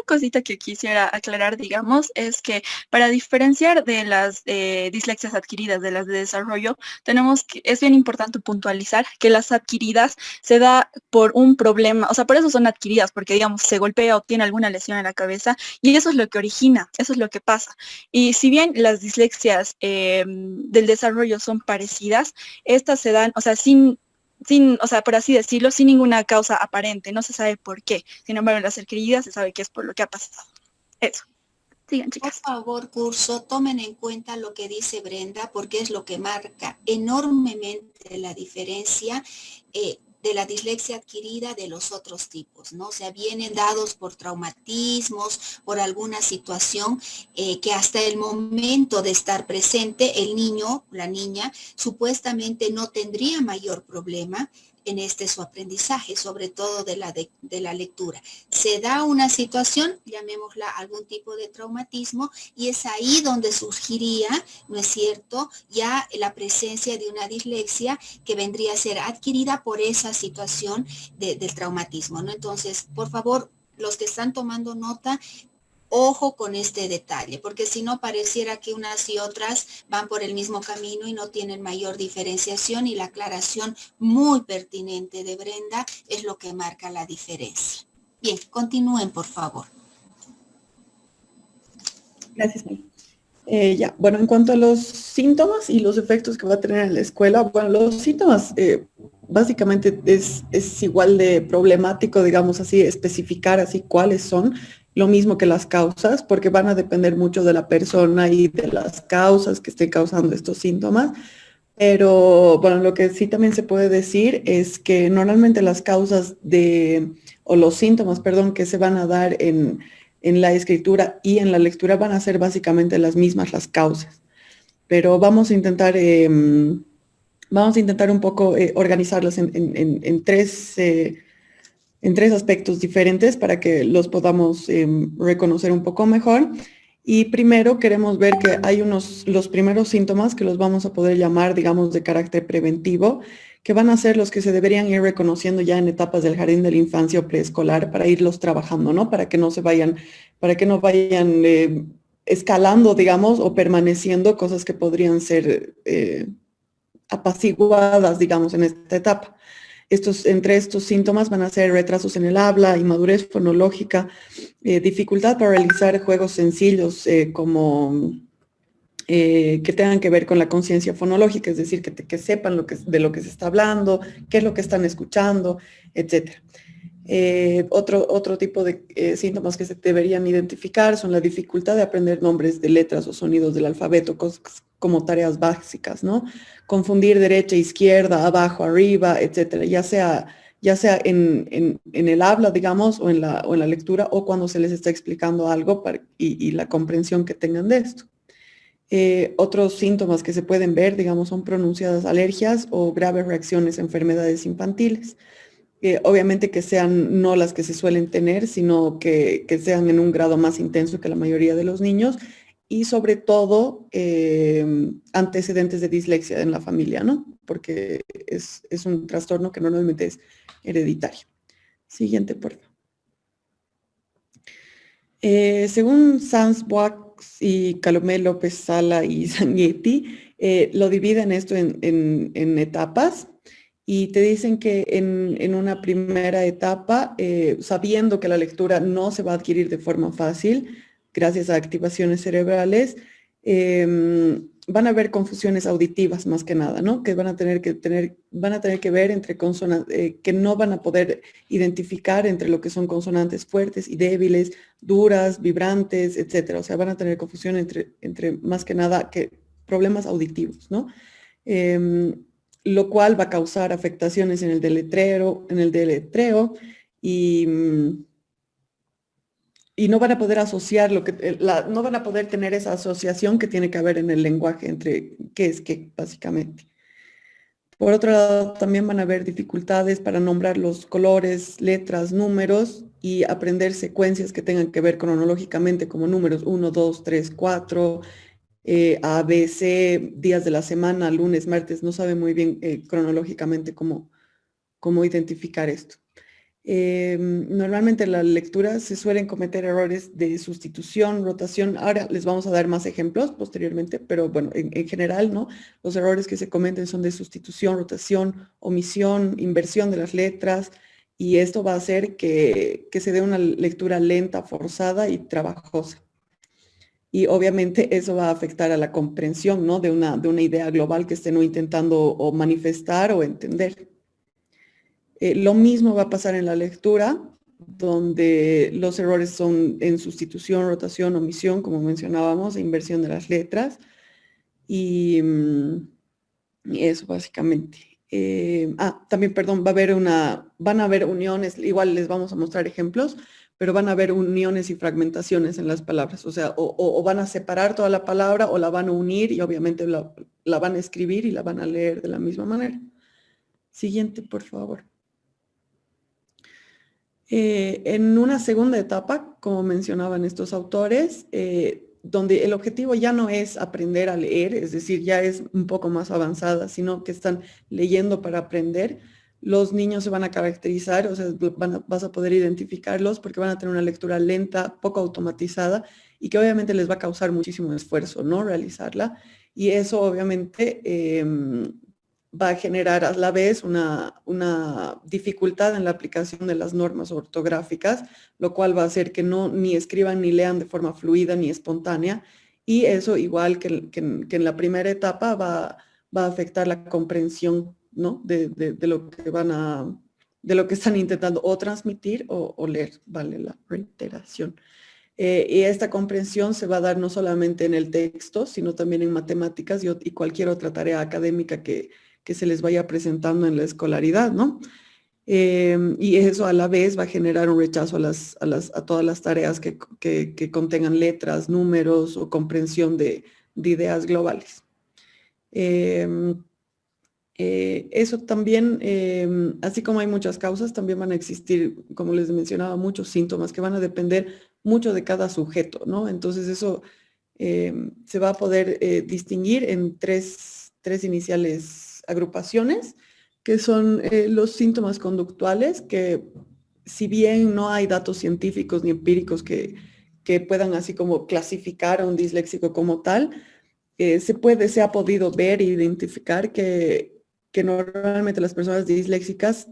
cosita que quisiera aclarar, digamos, es que para diferenciar de las dislexias adquiridas de las de desarrollo, es bien importante puntualizar que las adquiridas se da por un problema, o sea, por eso son adquiridas, porque, digamos, se golpea o tiene alguna lesión en la cabeza, y eso es lo que origina, eso es lo que pasa. Y si bien las dislexias del desarrollo son parecidas, estas se dan, o sea, o sea, por así decirlo, sin ninguna causa aparente, no se sabe por qué. Sin embargo, en las adquiridas se sabe que es por lo que ha pasado. Eso. Sigan, chicas. Por favor, curso, tomen en cuenta lo que dice Brenda, porque es lo que marca enormemente la diferencia de la dislexia adquirida de los otros tipos, ¿no? O sea, vienen dados por traumatismos, por alguna situación que hasta el momento de estar presente, el niño, la niña, supuestamente no tendría mayor problema en su aprendizaje, sobre todo de la lectura. Se da una situación, llamémosla algún tipo de traumatismo, y es ahí donde surgiría, ¿no es cierto?, ya la presencia de una dislexia que vendría a ser adquirida por esa situación del traumatismo, ¿no? Entonces, por favor, los que están tomando nota, Ojo con este detalle, porque si no pareciera que unas y otras van por el mismo camino y no tienen mayor diferenciación, y la aclaración muy pertinente de Brenda es lo que marca la diferencia. Bien, continúen, por favor. Gracias, Mari. Bueno, en cuanto a los síntomas y los efectos que va a tener en la escuela, bueno, los síntomas básicamente es igual de problemático, digamos así, especificar así cuáles son, lo mismo que las causas, porque van a depender mucho de la persona y de las causas que estén causando estos síntomas. Pero bueno, lo que sí también se puede decir es que normalmente las causas o los síntomas, perdón, que se van a dar en la escritura y en la lectura van a ser básicamente las mismas las causas. Pero vamos a intentar un poco organizarlas en tres aspectos diferentes para que los podamos reconocer un poco mejor. Y primero queremos ver que hay los primeros síntomas que los vamos a poder llamar, digamos, de carácter preventivo, que van a ser los que se deberían ir reconociendo ya en etapas del jardín de la infancia o preescolar para irlos trabajando, ¿no? Para que no vayan escalando, digamos, o permaneciendo cosas que podrían ser apaciguadas, digamos, en esta etapa. Entre estos síntomas van a ser retrasos en el habla, inmadurez fonológica, dificultad para realizar juegos sencillos que tengan que ver con la conciencia fonológica, es decir, que sepan de lo que se está hablando, qué es lo que están escuchando, etc. Otro tipo de síntomas que se deberían identificar son la dificultad de aprender nombres de letras o sonidos del alfabeto, como tareas básicas, ¿no? Confundir derecha, izquierda, abajo, arriba, etcétera, ya sea en el habla, digamos, o en la lectura, o cuando se les está explicando algo y la comprensión que tengan de esto. Otros síntomas que se pueden ver, digamos, son pronunciadas alergias o graves reacciones a enfermedades infantiles. Obviamente que sean no las que se suelen tener, sino que sean en un grado más intenso que la mayoría de los niños, y sobre todo antecedentes de dislexia en la familia, ¿no? Porque es un trastorno que normalmente es hereditario. Siguiente, por favor. Según Sanz, Boix y Calomé, López, Sala y Zanghetti, lo dividen esto en etapas. Y te dicen que en una primera etapa, sabiendo que la lectura no se va a adquirir de forma fácil, gracias a activaciones cerebrales, van a haber confusiones auditivas más que nada, ¿no? Que van a tener que ver entre consonantes, que no van a poder identificar entre lo que son consonantes fuertes y débiles, duras, vibrantes, etcétera. O sea, van a tener confusión entre más que nada problemas auditivos, ¿no? Lo cual va a causar afectaciones en el deletreo y no van a poder asociar no van a poder tener esa asociación que tiene que haber en el lenguaje entre qué es qué, básicamente. Por otro lado, también van a haber dificultades para nombrar los colores, letras, números y aprender secuencias que tengan que ver cronológicamente, como números 1, 2, 3, 4, A, B, C, días de la semana, lunes, martes, no sabe muy bien cronológicamente cómo identificar esto. Normalmente en la lectura se suelen cometer errores de sustitución, rotación. Ahora les vamos a dar más ejemplos posteriormente, pero bueno, en general, ¿no? Los errores que se cometen son de sustitución, rotación, omisión, inversión de las letras, y esto va a hacer que se dé una lectura lenta, forzada y trabajosa. Y obviamente eso va a afectar a la comprensión, ¿no? de una idea global que estén intentando o manifestar o entender. Lo mismo va a pasar en la lectura, donde los errores son en sustitución, rotación, omisión, como mencionábamos, e inversión de las letras. Y eso básicamente. También, perdón, van a haber uniones, igual les vamos a mostrar ejemplos, pero van a haber uniones y fragmentaciones en las palabras. O sea, o van a separar toda la palabra o la van a unir y obviamente la van a escribir y la van a leer de la misma manera. Siguiente, por favor. En una segunda etapa, como mencionaban estos autores, donde el objetivo ya no es aprender a leer, es decir, ya es un poco más avanzada, sino que están leyendo para aprender, Los niños se van a caracterizar, o sea, vas a poder identificarlos porque van a tener una lectura lenta, poco automatizada y que obviamente les va a causar muchísimo esfuerzo, ¿no? Realizarla. Y eso obviamente va a generar a la vez una dificultad en la aplicación de las normas ortográficas, lo cual va a hacer que no ni escriban ni lean de forma fluida ni espontánea. Y eso, igual que en la primera etapa, va a afectar la comprensión, ¿no? de lo que de lo que están intentando o transmitir o leer, vale la reiteración. Y esta comprensión se va a dar no solamente en el texto, sino también en matemáticas y cualquier otra tarea académica que se les vaya presentando en la escolaridad, ¿no? Y eso a la vez va a generar un rechazo a todas las tareas que contengan letras, números o comprensión de ideas globales. Eso también, así como hay muchas causas, también van a existir, como les mencionaba, muchos síntomas que van a depender mucho de cada sujeto, ¿no? Entonces eso se va a poder distinguir en tres iniciales agrupaciones, que son los síntomas conductuales, que si bien no hay datos científicos ni empíricos que puedan así como clasificar a un disléxico como tal, se ha podido ver e identificar que normalmente las personas disléxicas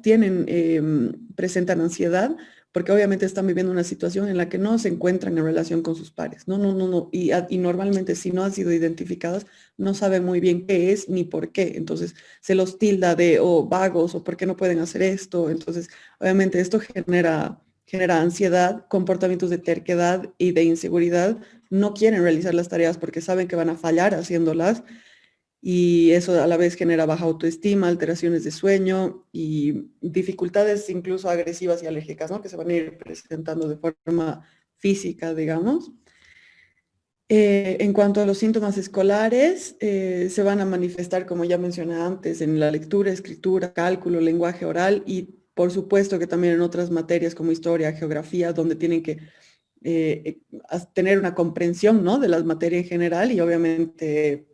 presentan ansiedad, porque obviamente están viviendo una situación en la que no se encuentran en relación con sus pares. No. Y normalmente si no han sido identificadas, no saben muy bien qué es ni por qué. Entonces se los tilda de vagos o por qué no pueden hacer esto. Entonces obviamente esto genera ansiedad, comportamientos de terquedad y de inseguridad. No quieren realizar las tareas porque saben que van a fallar haciéndolas. Y eso a la vez genera baja autoestima, alteraciones de sueño y dificultades incluso agresivas y alérgicas, ¿no? Que se van a ir presentando de forma física, digamos. En cuanto a los síntomas escolares, se van a manifestar, como ya mencioné antes, en la lectura, escritura, cálculo, lenguaje oral y por supuesto que también en otras materias como historia, geografía, donde tienen que tener una comprensión, ¿no? De las materias en general y obviamente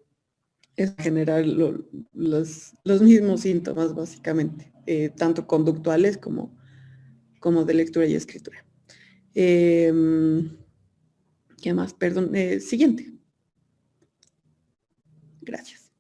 es generar los mismos síntomas, básicamente, tanto conductuales como de lectura y escritura. ¿Qué más? Perdón. Siguiente. Gracias.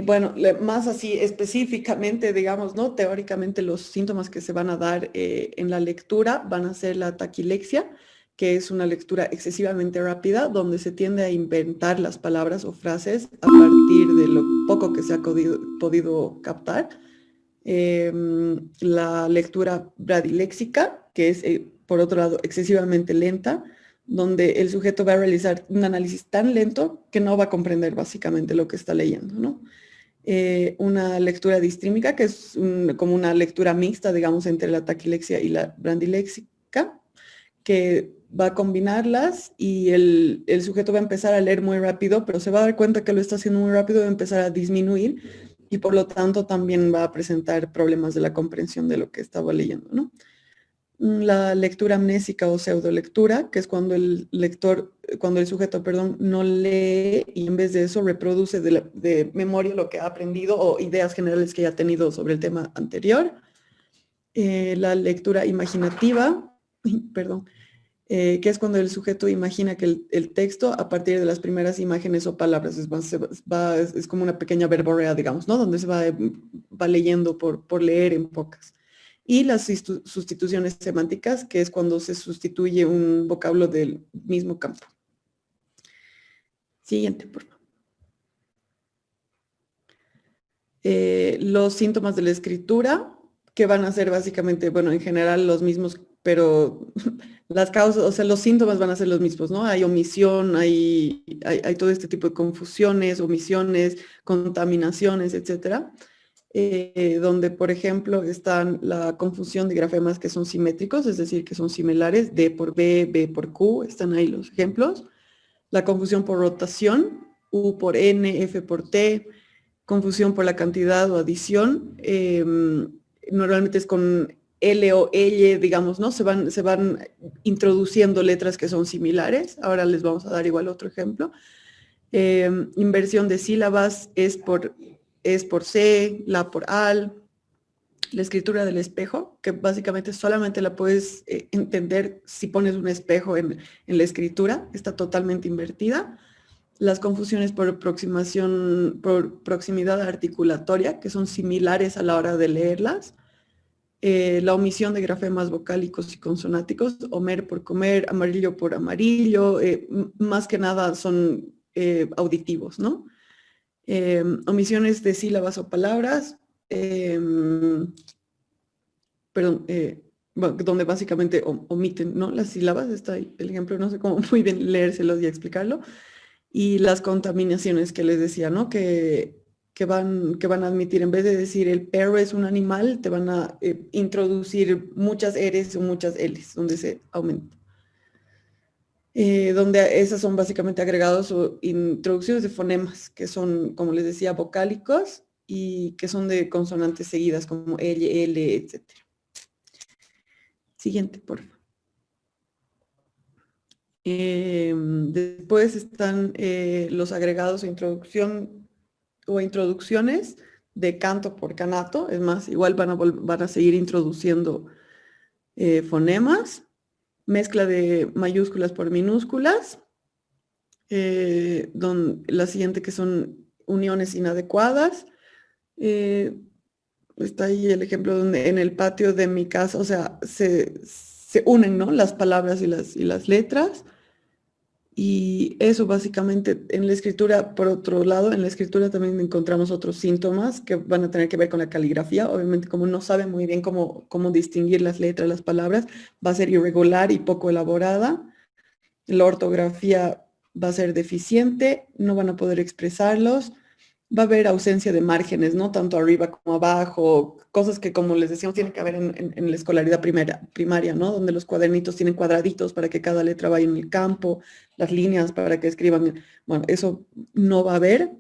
Bueno, más así específicamente, digamos, ¿no? Teóricamente los síntomas que se van a dar en la lectura van a ser la taquilexia, que es una lectura excesivamente rápida, donde se tiende a inventar las palabras o frases a partir de lo poco que se ha podido captar. La lectura bradiléxica, que es, por otro lado, excesivamente lenta, donde el sujeto va a realizar un análisis tan lento que no va a comprender básicamente lo que está leyendo, ¿no? Una lectura distrímica, que es como una lectura mixta, digamos, entre la taquilexia y la brandiléxica, que va a combinarlas y el sujeto va a empezar a leer muy rápido, pero se va a dar cuenta que lo está haciendo muy rápido y va a empezar a disminuir y por lo tanto también va a presentar problemas de la comprensión de lo que estaba leyendo, ¿no? La lectura amnésica o pseudolectura, que es cuando el sujeto, no lee y en vez de eso reproduce de memoria lo que ha aprendido o ideas generales que ya ha tenido sobre el tema anterior. La lectura imaginativa, que es cuando el sujeto imagina que el texto a partir de las primeras imágenes o palabras es como una pequeña verborrea, digamos, ¿no? Donde se va leyendo por leer en pocas. Y las sustituciones semánticas, que es cuando se sustituye un vocablo del mismo campo. Siguiente, por favor. Los síntomas de la escritura, que van a ser básicamente, bueno, en general los mismos, pero las causas, o sea, los síntomas van a ser los mismos, ¿no? Hay omisión, hay todo este tipo de confusiones, omisiones, contaminaciones, etcétera. Donde, por ejemplo, están la confusión de grafemas que son simétricos, es decir, que son similares, D por B, B por Q, están ahí los ejemplos. La confusión por rotación, U por N, F por T, confusión por la cantidad o adición, normalmente es con L o L, digamos, ¿no? Se van introduciendo letras que son similares, ahora les vamos a dar igual otro ejemplo. Inversión de sílabas, es por C, la por al, la escritura del espejo, que básicamente solamente la puedes entender si pones un espejo en la escritura, está totalmente invertida. Las confusiones por aproximación, por proximidad articulatoria, que son similares a la hora de leerlas. La omisión de grafemas vocálicos y consonáticos, homer por comer, amarillo por amarillo, más que nada son auditivos, ¿no? Omisiones de sílabas o palabras, bueno, donde básicamente omiten, ¿no?, las sílabas, está ahí el ejemplo, no sé cómo muy bien leérselos y explicarlo, y las contaminaciones que les decía, ¿no?, que van a admitir, en vez de decir el perro es un animal, te van a introducir muchas R's o muchas L's, donde se aumenta. Donde esas son básicamente agregados o introducciones de fonemas, que son, como les decía, vocálicos y que son de consonantes seguidas, como L, L, etc. Siguiente, por favor. Después están los agregados o introducciones de canto por canato. Es más, igual van a seguir introduciendo fonemas. Mezcla de mayúsculas por minúsculas. La siguiente, que son uniones inadecuadas. Está ahí el ejemplo donde en el patio de mi casa, o sea, se unen, ¿no?, las palabras y las letras. Y eso básicamente en la escritura. Por otro lado, en la escritura también encontramos otros síntomas que van a tener que ver con la caligrafía. Obviamente, como no sabe muy bien cómo distinguir las letras, las palabras, va a ser irregular y poco elaborada. La ortografía va a ser deficiente, no van a poder expresarlos. Va a haber ausencia de márgenes, ¿no?, tanto arriba como abajo, cosas que, como les decíamos, tienen que haber en la escolaridad primaria, ¿no?, donde los cuadernitos tienen cuadraditos para que cada letra vaya en el campo, las líneas para que escriban. Bueno, eso no va a haber.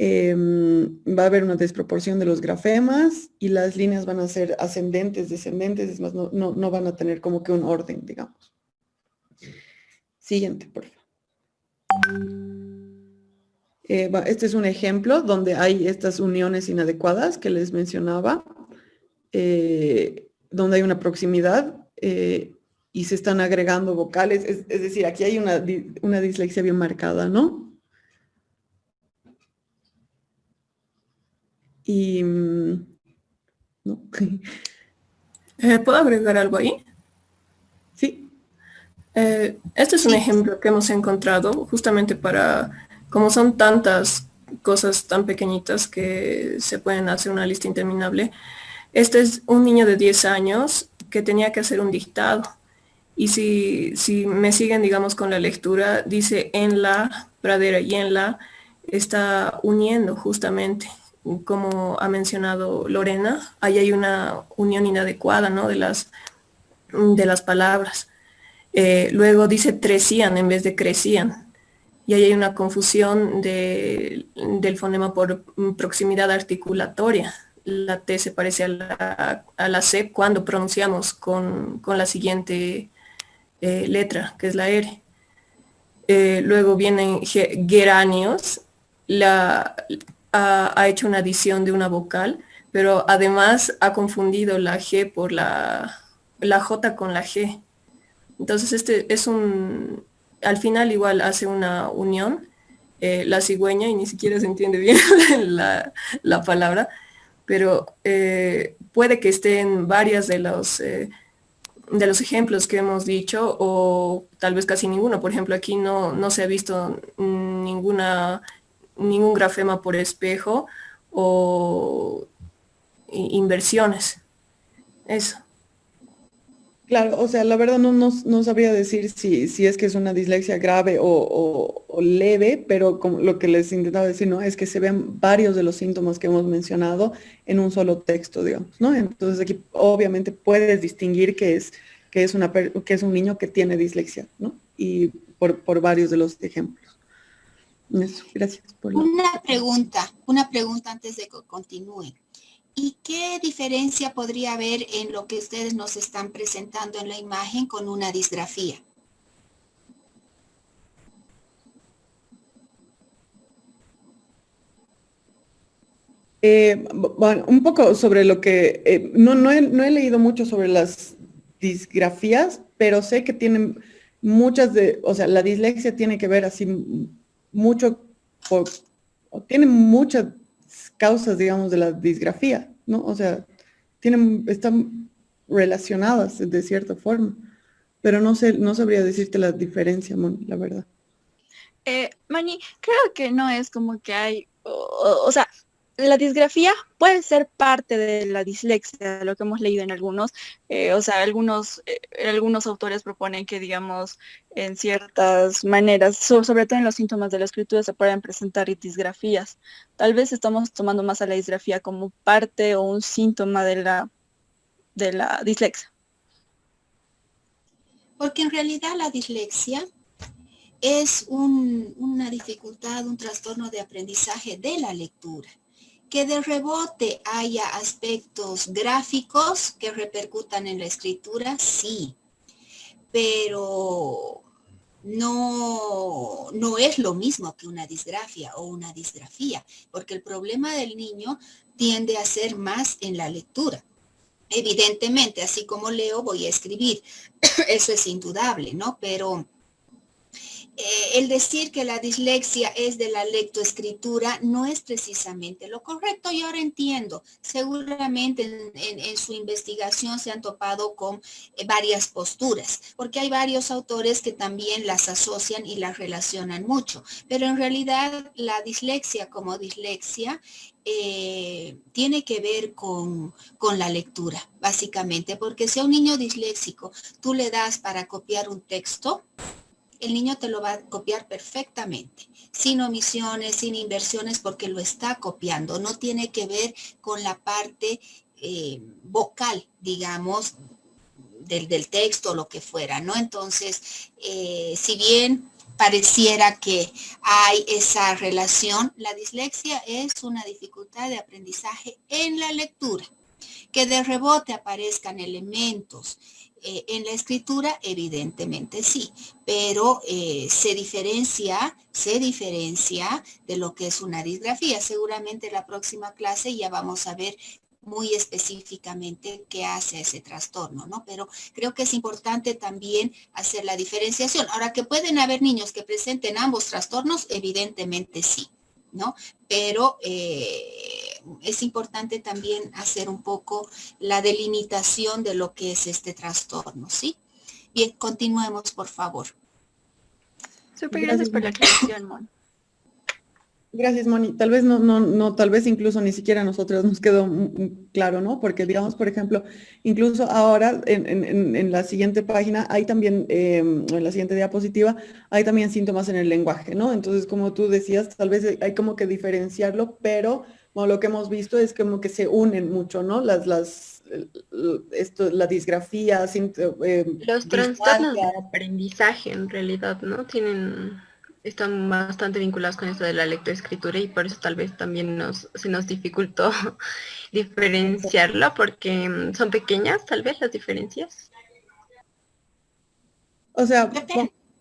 Va a haber una desproporción de los grafemas y las líneas van a ser ascendentes, descendentes, es más, no van a tener como que un orden, digamos. Siguiente, por favor. Este es un ejemplo donde hay estas uniones inadecuadas que les mencionaba, donde hay una proximidad y se están agregando vocales. Es decir, aquí hay una dislexia bien marcada, ¿no? Y... ¿no? ¿Puedo agregar algo ahí? Sí. Este es un ejemplo que hemos encontrado justamente para, como son tantas cosas tan pequeñitas que se pueden hacer una lista interminable. Este es un niño de 10 años que tenía que hacer un dictado. Y si me siguen, digamos, con la lectura, dice en la pradera y en la está uniendo justamente. Como ha mencionado Lorena, ahí hay una unión inadecuada, ¿no?, de las palabras. Luego dice trecían en vez de crecían. Y ahí hay una confusión del fonema por proximidad articulatoria. La T se parece a la C cuando pronunciamos con la siguiente letra, que es la R. Luego vienen geráneos. Ha hecho una adición de una vocal, pero además ha confundido la G por la J con la G. Entonces este es al final igual hace una unión, la cigüeña, y ni siquiera se entiende bien la palabra, pero puede que esté en varias de los ejemplos que hemos dicho, o tal vez casi ninguno. Por ejemplo, aquí no se ha visto ningún grafema por espejo o inversiones. Eso. Claro, o sea, la verdad no sabría decir si es que es una dislexia grave o leve, pero como lo que les intentaba decir, ¿no?, es que se ven varios de los síntomas que hemos mencionado en un solo texto, digamos, ¿no? Entonces aquí obviamente puedes distinguir que es un niño que tiene dislexia, ¿no? Y por varios de los ejemplos. Eso, gracias por Una pregunta antes de que continúe. ¿Y qué diferencia podría haber en lo que ustedes nos están presentando en la imagen con una disgrafía? Bueno, un poco sobre lo que, no he leído mucho sobre las disgrafías, pero sé que tienen muchas o sea, la dislexia tiene que ver así mucho, tiene muchas causas, digamos, de la disgrafía, ¿no? O sea, están relacionadas de cierta forma, pero no sabría decirte la diferencia, Moni, la verdad. Mani, creo que no es como que hay, o sea, la disgrafía puede ser parte de la dislexia, lo que hemos leído en algunos, o sea, algunos autores proponen que, digamos, en ciertas maneras, sobre todo en los síntomas de la escritura, se pueden presentar disgrafías. Tal vez estamos tomando más a la disgrafía como parte o un síntoma de la dislexia. Porque en realidad la dislexia es una dificultad, un trastorno de aprendizaje de la lectura. Que de rebote haya aspectos gráficos que repercutan en la escritura, sí, pero no es lo mismo que una disgrafia o una disgrafía, porque el problema del niño tiende a ser más en la lectura. Evidentemente, así como leo, voy a escribir. Eso es indudable, ¿no? Pero el decir que la dislexia es de la lectoescritura no es precisamente lo correcto. Y ahora entiendo, seguramente en su investigación se han topado con varias posturas, porque hay varios autores que también las asocian y las relacionan mucho. Pero en realidad la dislexia como dislexia tiene que ver con la lectura, básicamente, porque si a un niño disléxico tú le das para copiar un texto, el niño te lo va a copiar perfectamente, sin omisiones, sin inversiones, porque lo está copiando. No tiene que ver con la parte vocal, digamos, del texto o lo que fuera, ¿no? Entonces, si bien pareciera que hay esa relación, la dislexia es una dificultad de aprendizaje en la lectura. Que de rebote aparezcan elementos en la escritura, evidentemente sí, pero se diferencia de lo que es una disgrafía. Seguramente en la próxima clase ya vamos a ver muy específicamente qué hace ese trastorno, ¿no? Pero creo que es importante también hacer la diferenciación. Ahora, que pueden haber niños que presenten ambos trastornos, evidentemente sí, ¿no? Pero es importante también hacer un poco la delimitación de lo que es este trastorno, ¿sí? Bien, continuemos, por favor. Súper, gracias por la aclaración, Mon. Gracias, Moni. Tal vez tal vez incluso ni siquiera a nosotros nos quedó claro, ¿no? Porque digamos, por ejemplo, incluso ahora en la siguiente página hay también, en la siguiente diapositiva, hay también síntomas en el lenguaje, ¿no? Entonces, como tú decías, tal vez hay como que diferenciarlo, pero bueno, lo que hemos visto es como que se unen mucho, ¿no? La disgrafía, Los trastornos de aprendizaje en realidad, ¿no? Están bastante vinculados con esto de la lectoescritura y por eso tal vez también se nos dificultó diferenciarlo porque son pequeñas tal vez las diferencias. O sea,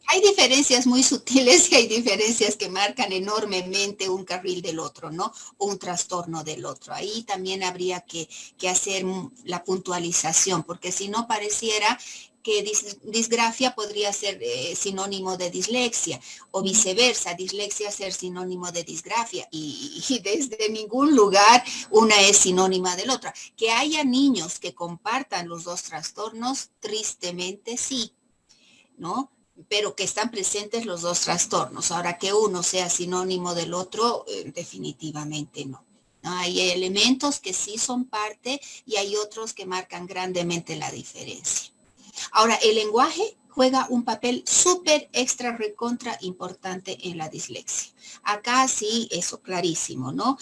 hay diferencias muy sutiles y hay diferencias que marcan enormemente un carril del otro, ¿no? Un trastorno del otro. Ahí también habría que hacer la puntualización, porque si no pareciera que disgrafia podría ser sinónimo de dislexia o viceversa, dislexia ser sinónimo de disgrafia y desde ningún lugar una es sinónima de la otra. Que haya niños que compartan los dos trastornos, tristemente sí, ¿no? Pero que están presentes los dos trastornos. Ahora, que uno sea sinónimo del otro, definitivamente no. Hay elementos que sí son parte y hay otros que marcan grandemente la diferencia. Ahora, el lenguaje juega un papel súper extra recontra importante en la dislexia. Acá sí, eso clarísimo, ¿no?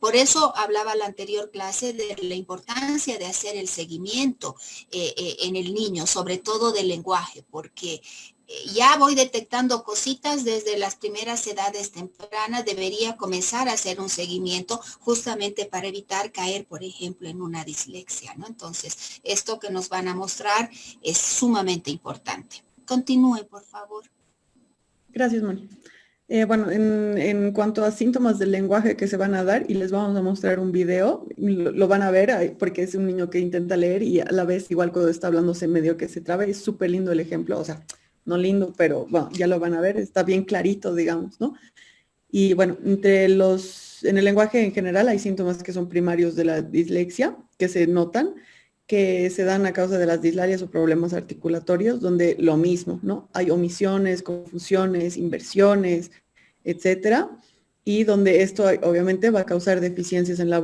Por eso hablaba la anterior clase de la importancia de hacer el seguimiento en el niño, sobre todo del lenguaje, porque ya voy detectando cositas desde las primeras edades tempranas, debería comenzar a hacer un seguimiento justamente para evitar caer, por ejemplo, en una dislexia, ¿no? Entonces, esto que nos van a mostrar es sumamente importante. Continúe, por favor. Gracias, Moni. Bueno, en cuanto a síntomas del lenguaje que se van a dar, y les vamos a mostrar un video, lo van a ver porque es un niño que intenta leer y a la vez igual cuando está hablando se medio que se traba, es súper lindo el ejemplo, o sea, no lindo, pero bueno, ya lo van a ver, está bien clarito, digamos, ¿no? Y bueno, en el lenguaje en general hay síntomas que son primarios de la dislexia, que se notan, que se dan a causa de las dislalias o problemas articulatorios, donde lo mismo, ¿no? Hay omisiones, confusiones, inversiones, etcétera, y donde esto obviamente va a causar deficiencias en la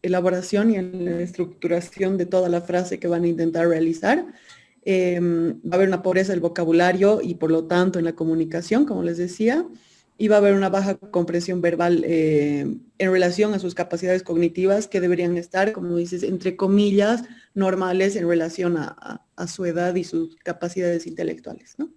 elaboración y en la estructuración de toda la frase que van a intentar realizar. Va a haber una pobreza del vocabulario y por lo tanto en la comunicación, como les decía, y va a haber una baja comprensión verbal en relación a sus capacidades cognitivas que deberían estar, como dices, entre comillas, normales en relación a su edad y sus capacidades intelectuales, ¿no?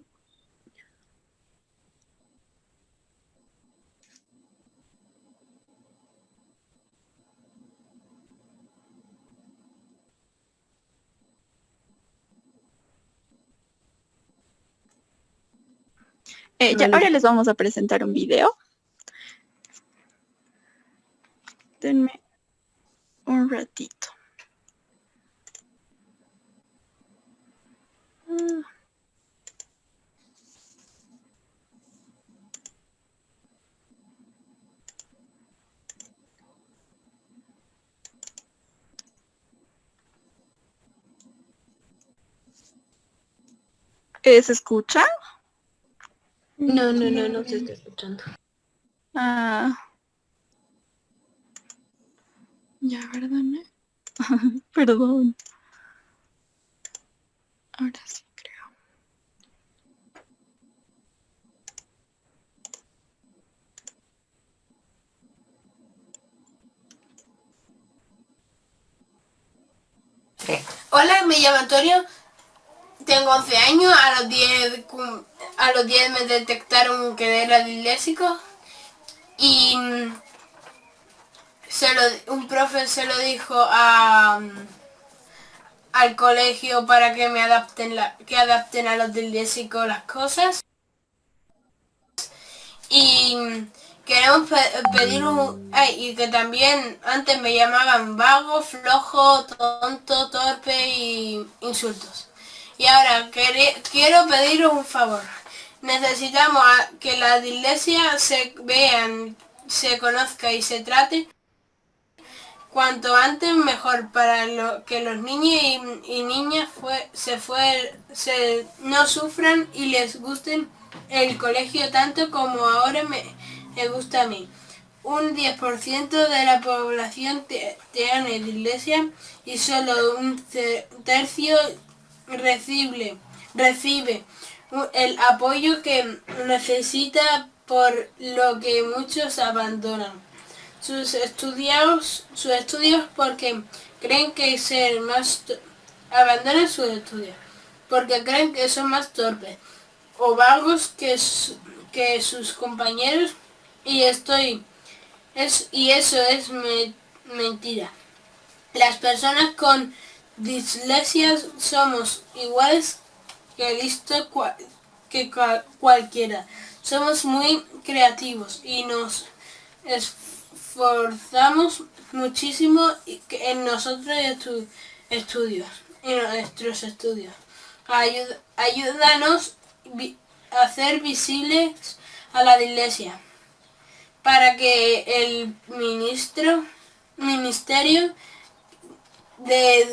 Ya, ahora les vamos a presentar un video. Denme un ratito. ¿Se escucha? No, no, no, no se está escuchando. Ah. Ya, perdón. Perdón. Ahora sí creo. Hola, me llamo Antonio, tengo 11 años, a los 10 me detectaron que era disléxico y un profe se lo dijo al colegio para que que adapten a los disléxicos las cosas y queremos pedir y que también antes me llamaban vago, flojo, tonto, torpe y insultos. Y ahora quiero pediros un favor. Necesitamos que la dislexia se vean, se conozca y se trate cuanto antes mejor para que los niños y niñas no sufran y les gusten el colegio tanto como ahora me gusta a mí. Un 10% de la población tiene dislexia y solo un tercio recibe el apoyo que necesita, por lo que muchos abandonan sus estudios porque creen que abandonan sus estudios porque creen que son más torpes o vagos que sus compañeros y eso es mentira. Las personas con dislexia somos iguales que listos que cualquiera. Somos muy creativos y nos esforzamos muchísimo en nuestros estudios. Ayúdanos a hacer visibles a la dislexia para que el Ministerio de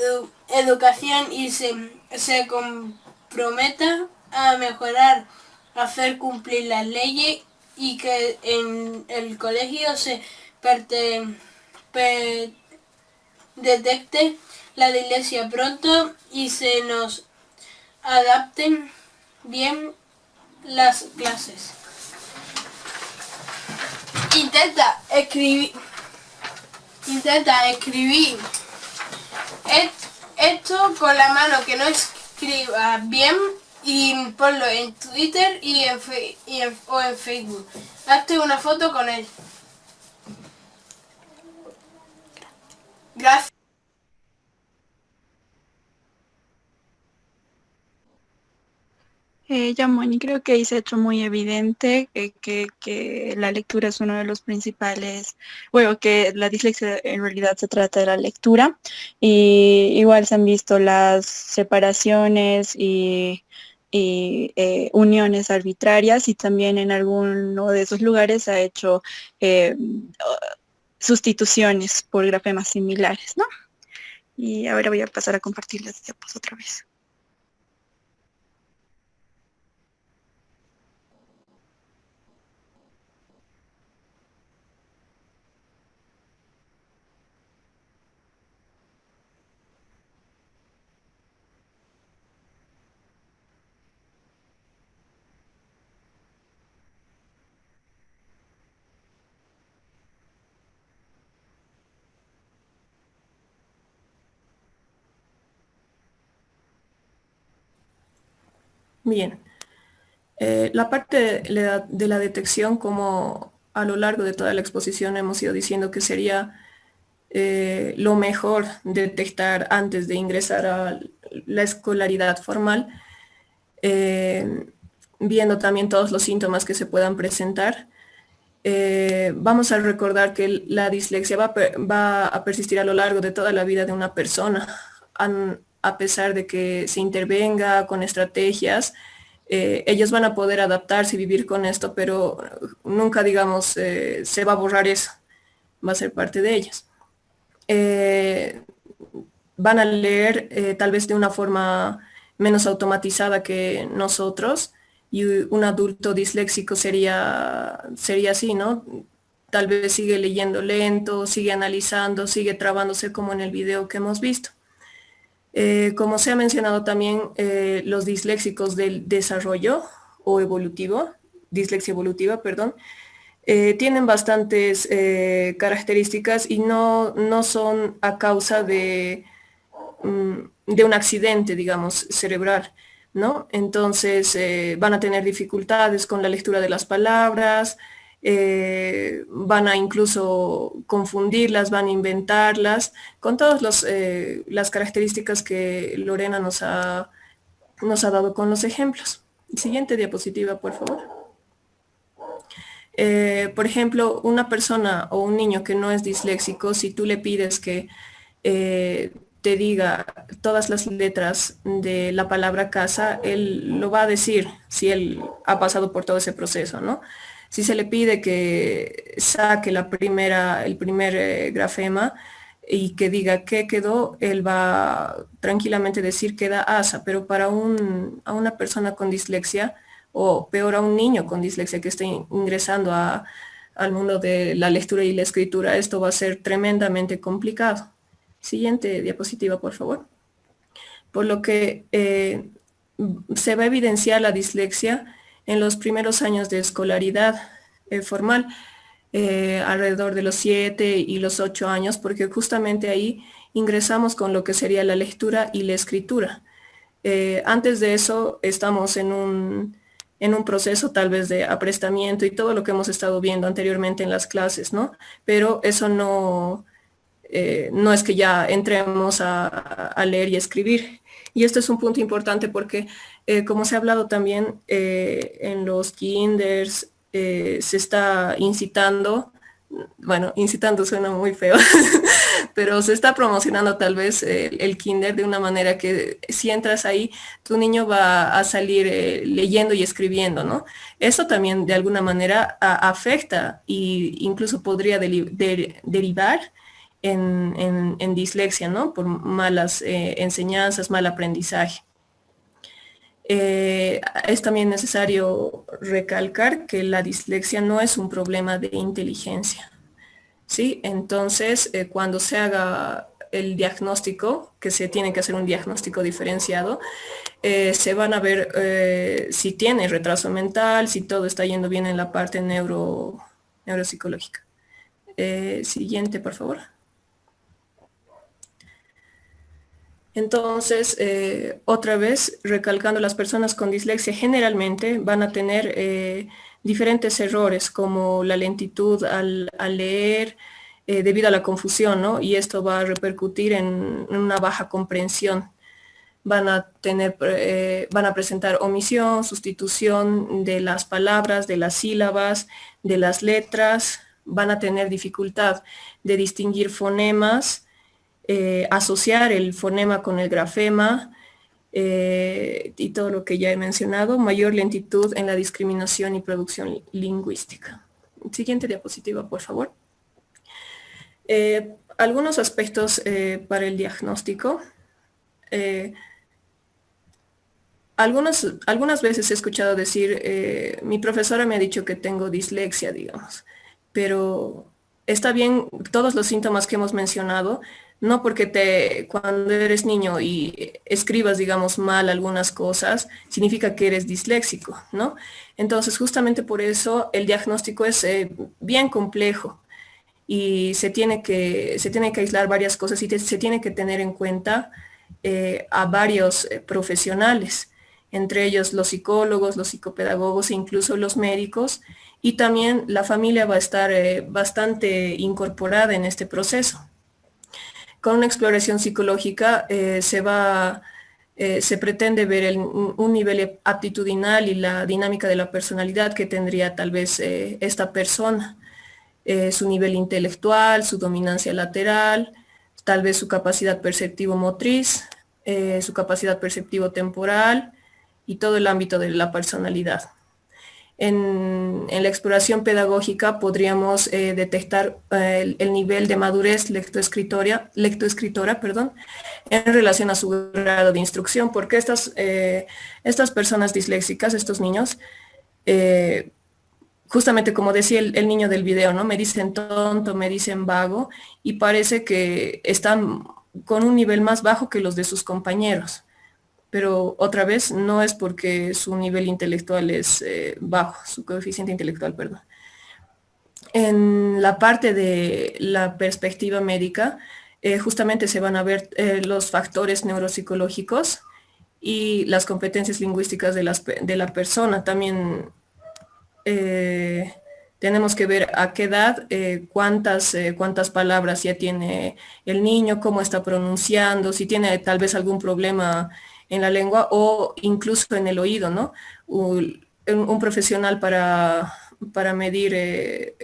Educación se comprometa a mejorar, a hacer cumplir las leyes y que en el colegio se detecte la dislexia pronto y se nos adapten bien las clases. Intenta escribir esto con la mano, que no escriba bien, y ponlo en Twitter o en Facebook. Hazte una foto con él. Gracias. Ya, Moni, creo que ahí se ha hecho muy evidente que la lectura es uno de los principales, bueno, que la dislexia en realidad se trata de la lectura, y igual se han visto las separaciones y uniones arbitrarias, y también en alguno de esos lugares se ha hecho sustituciones por grafemas similares, ¿no? Y ahora voy a pasar a compartir las diapos otra vez. Bien. La parte de la detección, como a lo largo de toda la exposición hemos ido diciendo que sería lo mejor detectar antes de ingresar a la escolaridad formal, viendo también todos los síntomas que se puedan presentar. Vamos a recordar que la dislexia va a persistir a lo largo de toda la vida de una persona, a pesar de que se intervenga con estrategias. Ellos van a poder adaptarse y vivir con esto, pero nunca, digamos, se va a borrar eso, va a ser parte de ellos. Van a leer tal vez de una forma menos automatizada que nosotros, y un adulto disléxico sería así, ¿no? Tal vez sigue leyendo lento, sigue analizando, sigue trabándose como en el video que hemos visto. Como se ha mencionado también, los disléxicos del desarrollo o evolutivo, dislexia evolutiva, perdón, tienen bastantes características y no son a causa de un accidente, digamos, cerebral, ¿no? Entonces van a tener dificultades con la lectura de las palabras, van a incluso confundirlas, van a inventarlas, con todas las características que Lorena nos ha dado con los ejemplos. Siguiente diapositiva, por favor. Por ejemplo, una persona o un niño que no es disléxico, si tú le pides que te diga todas las letras de la palabra casa, él lo va a decir si él ha pasado por todo ese proceso, ¿no? Si se le pide que saque el primer grafema y que diga qué quedó, él va tranquilamente decir queda asa, pero para a una persona con dislexia, o peor a un niño con dislexia que esté ingresando al mundo de la lectura y la escritura, esto va a ser tremendamente complicado. Siguiente diapositiva, por favor. Por lo que se va a evidenciar la dislexia en los primeros años de escolaridad formal, alrededor de los 7 y los 8 años, porque justamente ahí ingresamos con lo que sería la lectura y la escritura. Antes de eso estamos en un proceso tal vez de aprestamiento y todo lo que hemos estado viendo anteriormente en las clases, ¿no? Pero eso no es que ya entremos a leer y escribir. Y esto es un punto importante porque, como se ha hablado también en los kinders, se está incitando, bueno, incitando suena muy feo, pero se está promocionando tal vez el kinder de una manera que si entras ahí, tu niño va a salir leyendo y escribiendo, ¿no? Eso también de alguna manera afecta e incluso podría derivar en dislexia, ¿no? Por malas enseñanzas, mal aprendizaje. Es también necesario recalcar que la dislexia no es un problema de inteligencia, ¿sí? Entonces, cuando se haga el diagnóstico, que se tiene que hacer un diagnóstico diferenciado, se van a ver si tiene retraso mental, si todo está yendo bien en la parte neuropsicológica. Siguiente, por favor. Entonces, otra vez, recalcando, las personas con dislexia generalmente van a tener diferentes errores, como la lentitud al leer, debido a la confusión, ¿no? Y esto va a repercutir en una baja comprensión. van a presentar omisión, sustitución de las palabras, de las sílabas, de las letras, van a tener dificultad de distinguir fonemas, asociar el fonema con el grafema, y todo lo que ya he mencionado, mayor lentitud en la discriminación y producción lingüística. Siguiente diapositiva, por favor. Algunos aspectos para el diagnóstico. Algunas veces he escuchado decir, mi profesora me ha dicho que tengo dislexia, digamos, pero está bien todos los síntomas que hemos mencionado, no porque cuando eres niño y escribas, digamos, mal algunas cosas, significa que eres disléxico, ¿no? Entonces, justamente por eso el diagnóstico es bien complejo y se tiene que aislar varias cosas y se tiene que tener en cuenta a varios profesionales, entre ellos los psicólogos, los psicopedagogos e incluso los médicos, y también la familia va a estar bastante incorporada en este proceso. Con una exploración psicológica se pretende ver un nivel aptitudinal y la dinámica de la personalidad que tendría tal vez esta persona, su nivel intelectual, su dominancia lateral, tal vez su capacidad perceptivo-motriz, su capacidad perceptivo-temporal y todo el ámbito de la personalidad. En la exploración pedagógica podríamos detectar el nivel de madurez lectoescritora, en relación a su grado de instrucción, porque estas personas disléxicas, estos niños, justamente como decía el niño del video, ¿no? Me dicen tonto, me dicen vago, y parece que están con un nivel más bajo que los de sus compañeros. Pero otra vez no es porque su nivel intelectual es bajo, su coeficiente intelectual, perdón. En la parte de la perspectiva médica, justamente se van a ver los factores neuropsicológicos y las competencias lingüísticas de la persona. También tenemos que ver a qué edad, cuántas palabras ya tiene el niño, cómo está pronunciando, si tiene tal vez algún problema en la lengua o incluso en el oído, ¿no? Un profesional para medir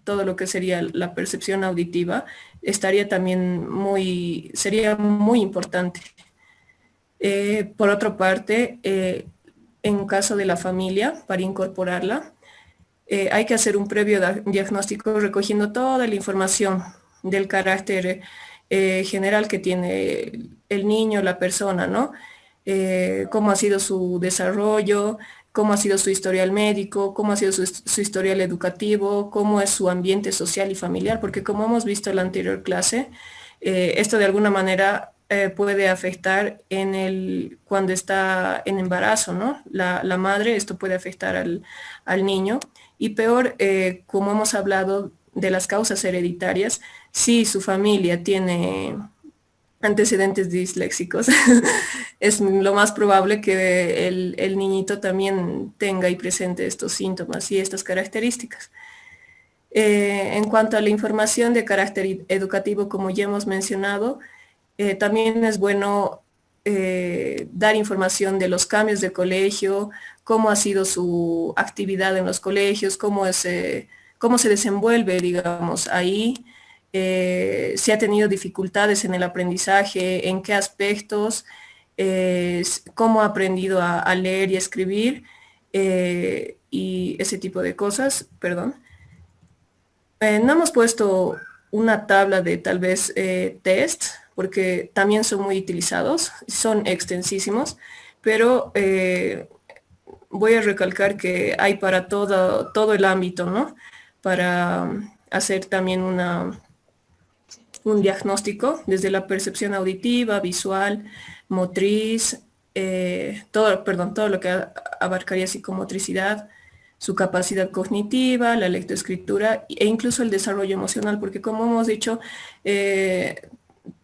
todo lo que sería la percepción auditiva sería muy importante. Por otra parte, en caso de la familia, para incorporarla, hay que hacer un previo diagnóstico recogiendo toda la información del carácter general que tiene el niño, la persona, ¿no? Cómo ha sido su desarrollo, cómo ha sido su historial médico, cómo ha sido su historial educativo, cómo es su ambiente social y familiar, porque como hemos visto en la anterior clase, esto de alguna manera puede afectar cuando está en embarazo, ¿no? La madre, esto puede afectar al niño, y peor, como hemos hablado de las causas hereditarias, si su familia tiene antecedentes disléxicos, es lo más probable que el niñito también tenga y presente estos síntomas y estas características. En cuanto a la información de carácter educativo, como ya hemos mencionado, también es bueno dar información de los cambios de colegio, cómo ha sido su actividad en los colegios, cómo se desenvuelve, digamos, ahí, si ha tenido dificultades en el aprendizaje, en qué aspectos, cómo ha aprendido a leer y escribir, y ese tipo de cosas, perdón. No hemos puesto una tabla de tal vez test, porque también son muy utilizados, son extensísimos, pero voy a recalcar que hay para todo el ámbito, ¿no? Para hacer también un diagnóstico desde la percepción auditiva, visual, motriz, todo lo que abarcaría psicomotricidad, su capacidad cognitiva, la lectoescritura e incluso el desarrollo emocional, porque como hemos dicho,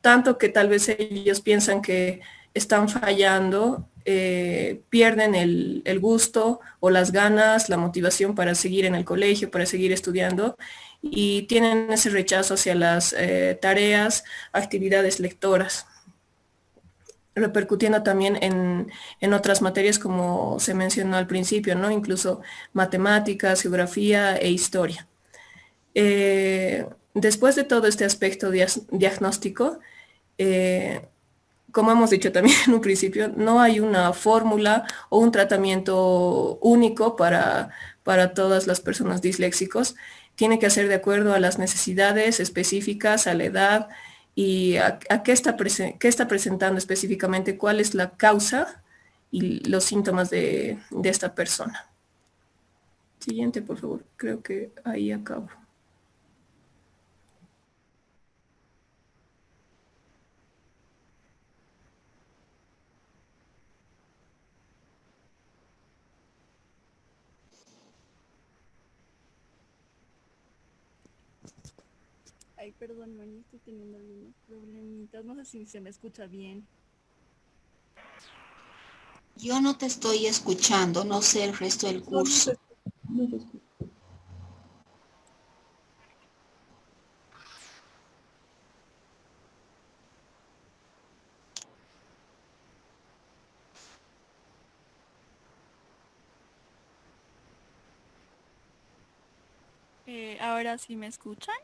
tanto que tal vez ellos piensan que están fallando, pierden el gusto o las ganas, la motivación para seguir en el colegio, para seguir estudiando, y tienen ese rechazo hacia las tareas, actividades lectoras. repercutiendo también en otras materias como se mencionó al principio, ¿no? Incluso matemáticas, geografía e historia. Después de todo este aspecto diagnóstico, como hemos dicho también en un principio, no hay una fórmula o un tratamiento único para todas las personas disléxicos. Tiene que ser de acuerdo a las necesidades específicas, a la edad y a qué está presentando específicamente, cuál es la causa y los síntomas de esta persona. Siguiente, por favor. Creo que ahí acabo. Ay, perdón, Moni, estoy teniendo algunos problemitas. No sé si se me escucha bien. Yo no te estoy escuchando, no sé el resto del curso. Ahora sí me escuchan.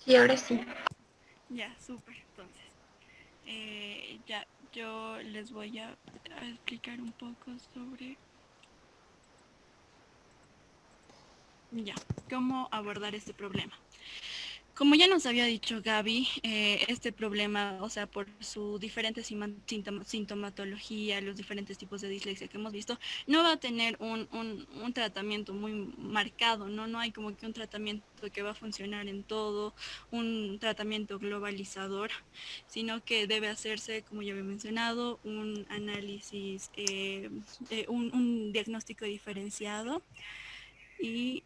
Sí, ahora sí. Ya, súper. Entonces, ya yo les voy a explicar un poco sobre ya cómo abordar este problema. Como ya nos había dicho Gaby, este problema, o sea, por su diferente sintomatología, los diferentes tipos de dislexia que hemos visto, no va a tener un tratamiento muy marcado, ¿no? No hay como que un tratamiento que va a funcionar en todo, un tratamiento globalizador, sino que debe hacerse, como ya había mencionado, un análisis, un diagnóstico diferenciado y...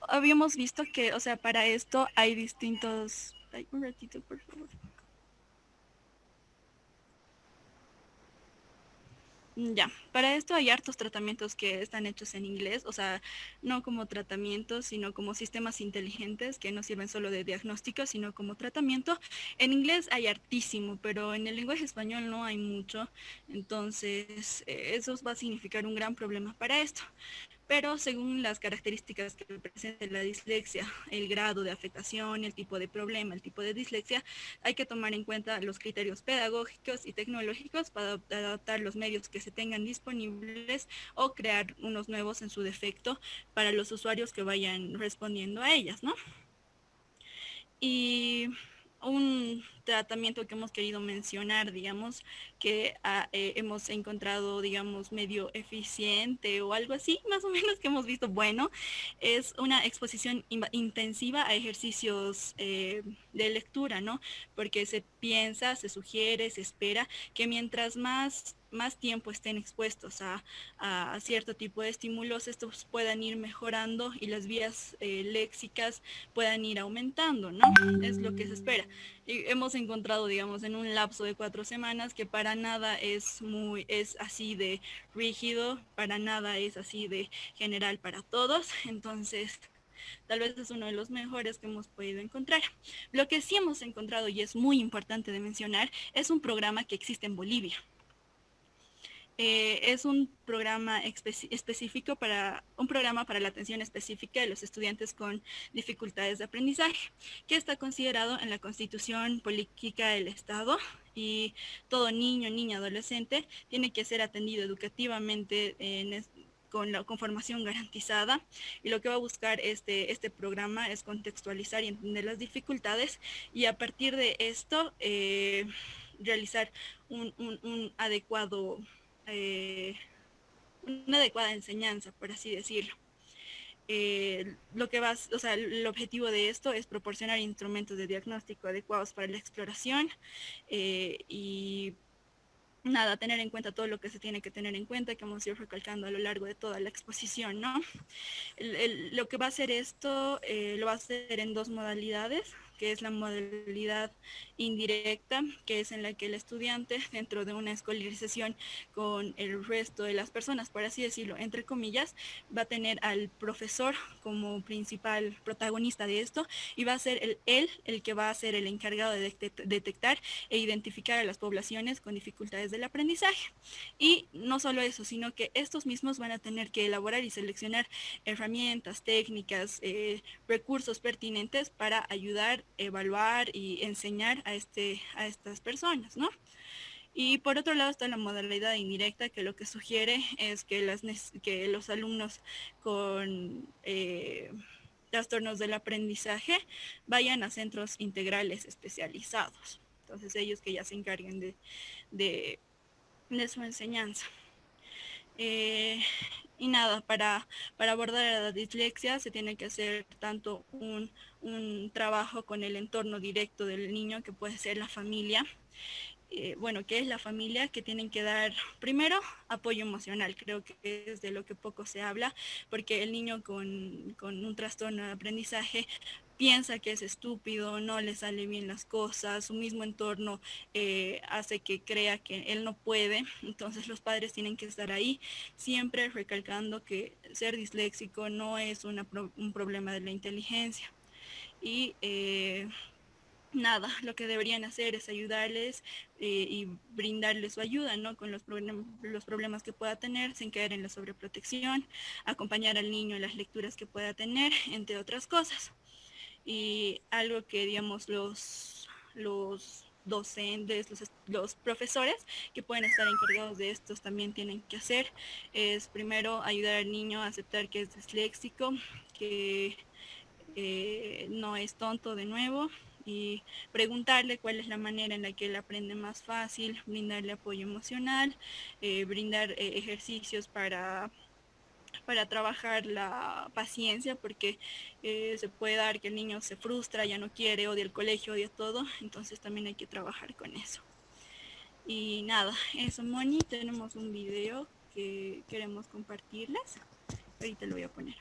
habíamos visto que, o sea, para esto hay distintos... Ay, un ratito, por favor. Ya, para esto hay hartos tratamientos que están hechos en inglés, o sea, no como tratamientos, sino como sistemas inteligentes que no sirven solo de diagnóstico, sino como tratamiento. En inglés hay hartísimo, pero en el lenguaje español no hay mucho, entonces eso va a significar un gran problema para esto. Pero según las características que presenta la dislexia, el grado de afectación, el tipo de problema, el tipo de dislexia, hay que tomar en cuenta los criterios pedagógicos y tecnológicos para adaptar los medios que se tengan disponibles o crear unos nuevos en su defecto para los usuarios que vayan respondiendo a ellas, ¿no? Y un tratamiento que hemos querido mencionar, digamos, que hemos encontrado, digamos, medio eficiente o algo así, más o menos que hemos visto, bueno, es una exposición intensiva a ejercicios de lectura, ¿no? Porque se piensa, se sugiere, se espera que mientras más tiempo estén expuestos a cierto tipo de estímulos, estos puedan ir mejorando y las vías léxicas puedan ir aumentando, ¿no? Es lo que se espera. Y hemos encontrado, digamos, en un lapso de 4 semanas que para nada es así de rígido, para nada es así de general para todos, entonces tal vez es uno de los mejores que hemos podido encontrar. Lo que sí hemos encontrado, y es muy importante de mencionar, es un programa que existe en Bolivia. Es un programa específico un programa para la atención específica de los estudiantes con dificultades de aprendizaje, que está considerado en la Constitución Política del Estado, y todo niño, niña, adolescente tiene que ser atendido educativamente con formación garantizada, y lo que va a buscar este programa es contextualizar y entender las dificultades, y a partir de esto realizar un adecuado una adecuada enseñanza, por así decirlo. El objetivo de esto es proporcionar instrumentos de diagnóstico adecuados para la exploración y nada, tener en cuenta todo lo que se tiene que tener en cuenta, que hemos ido recalcando a lo largo de toda la exposición, ¿no? Lo que va a hacer esto, lo va a hacer en 2 modalidades, que es la modalidad indirecta, que es en la que el estudiante, dentro de una escolarización con el resto de las personas, por así decirlo, entre comillas, va a tener al profesor como principal protagonista de esto y va a ser él el que va a ser el encargado de detectar e identificar a las poblaciones con dificultades del aprendizaje. Y no solo eso, sino que estos mismos van a tener que elaborar y seleccionar herramientas, técnicas, recursos pertinentes para ayudar, evaluar y enseñar a estas personas, ¿no? Y por otro lado está la modalidad indirecta, que lo que sugiere es que los alumnos con trastornos del aprendizaje vayan a centros integrales especializados. Entonces ellos que ya se encarguen de su enseñanza. Y nada, para abordar la dislexia se tiene que hacer tanto un trabajo con el entorno directo del niño, que puede ser la familia. ¿Qué es la familia? Que tienen que dar primero apoyo emocional. Creo que es de lo que poco se habla, porque el niño con un trastorno de aprendizaje piensa que es estúpido, no le sale bien las cosas, su mismo entorno hace que crea que él no puede. Entonces los padres tienen que estar ahí, siempre recalcando que ser disléxico no es un problema de la inteligencia. Y nada, lo que deberían hacer es ayudarles y brindarles su ayuda, ¿no? Con los problemas que pueda tener, sin caer en la sobreprotección, acompañar al niño en las lecturas que pueda tener, entre otras cosas. Y algo que, digamos, los docentes, los profesores que pueden estar encargados de estos también tienen que hacer es primero ayudar al niño a aceptar que es disléxico, que no es tonto de nuevo, y preguntarle cuál es la manera en la que él aprende más fácil, brindarle apoyo emocional, brindar ejercicios para trabajar la paciencia, porque se puede dar que el niño se frustra, ya no quiere, odia el colegio, odia todo, entonces también hay que trabajar con eso. Y nada, eso, Moni, tenemos un video que queremos compartirles, ahorita lo voy a poner.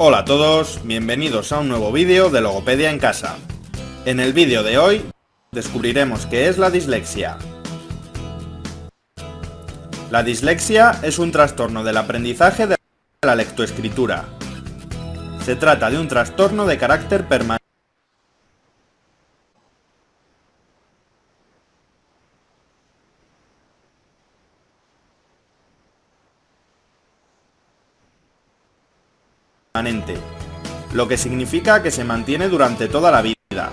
Hola a todos, bienvenidos a un nuevo vídeo de Logopedia en Casa. En el vídeo de hoy descubriremos qué es la dislexia. La dislexia es un trastorno del aprendizaje de la lectoescritura. Se trata de un trastorno de carácter permanente lo que significa que se mantiene durante toda la vida.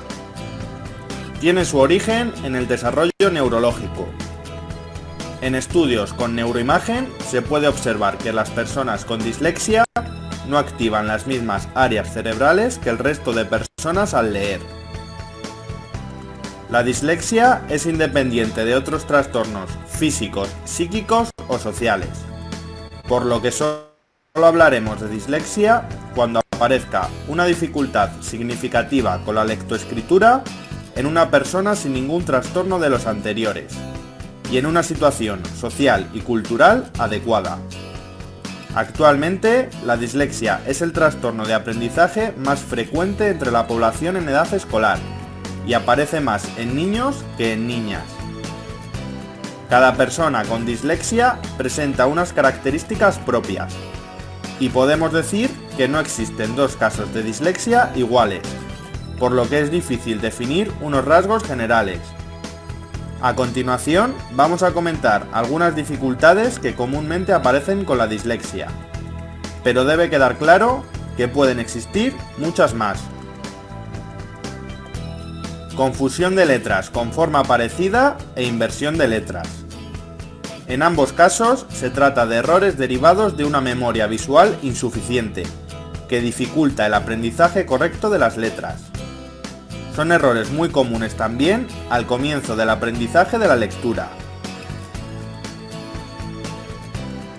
Tiene su origen en el desarrollo neurológico. En estudios con neuroimagen se puede observar que las personas con dislexia no activan las mismas áreas cerebrales que el resto de personas al leer. La dislexia es independiente de otros trastornos físicos, psíquicos o sociales, por lo que solo hablaremos de dislexia cuando aparezca una dificultad significativa con la lectoescritura en una persona sin ningún trastorno de los anteriores y en una situación social y cultural adecuada. Actualmente, la dislexia es el trastorno de aprendizaje más frecuente entre la población en edad escolar y aparece más en niños que en niñas. Cada persona con dislexia presenta unas características propias, y podemos decir que no existen dos casos de dislexia iguales, por lo que es difícil definir unos rasgos generales. A continuación, vamos a comentar algunas dificultades que comúnmente aparecen con la dislexia, pero debe quedar claro que pueden existir muchas más. Confusión de letras con forma parecida e inversión de letras. En ambos casos se trata de errores derivados de una memoria visual insuficiente, que dificulta el aprendizaje correcto de las letras. Son errores muy comunes también al comienzo del aprendizaje de la lectura.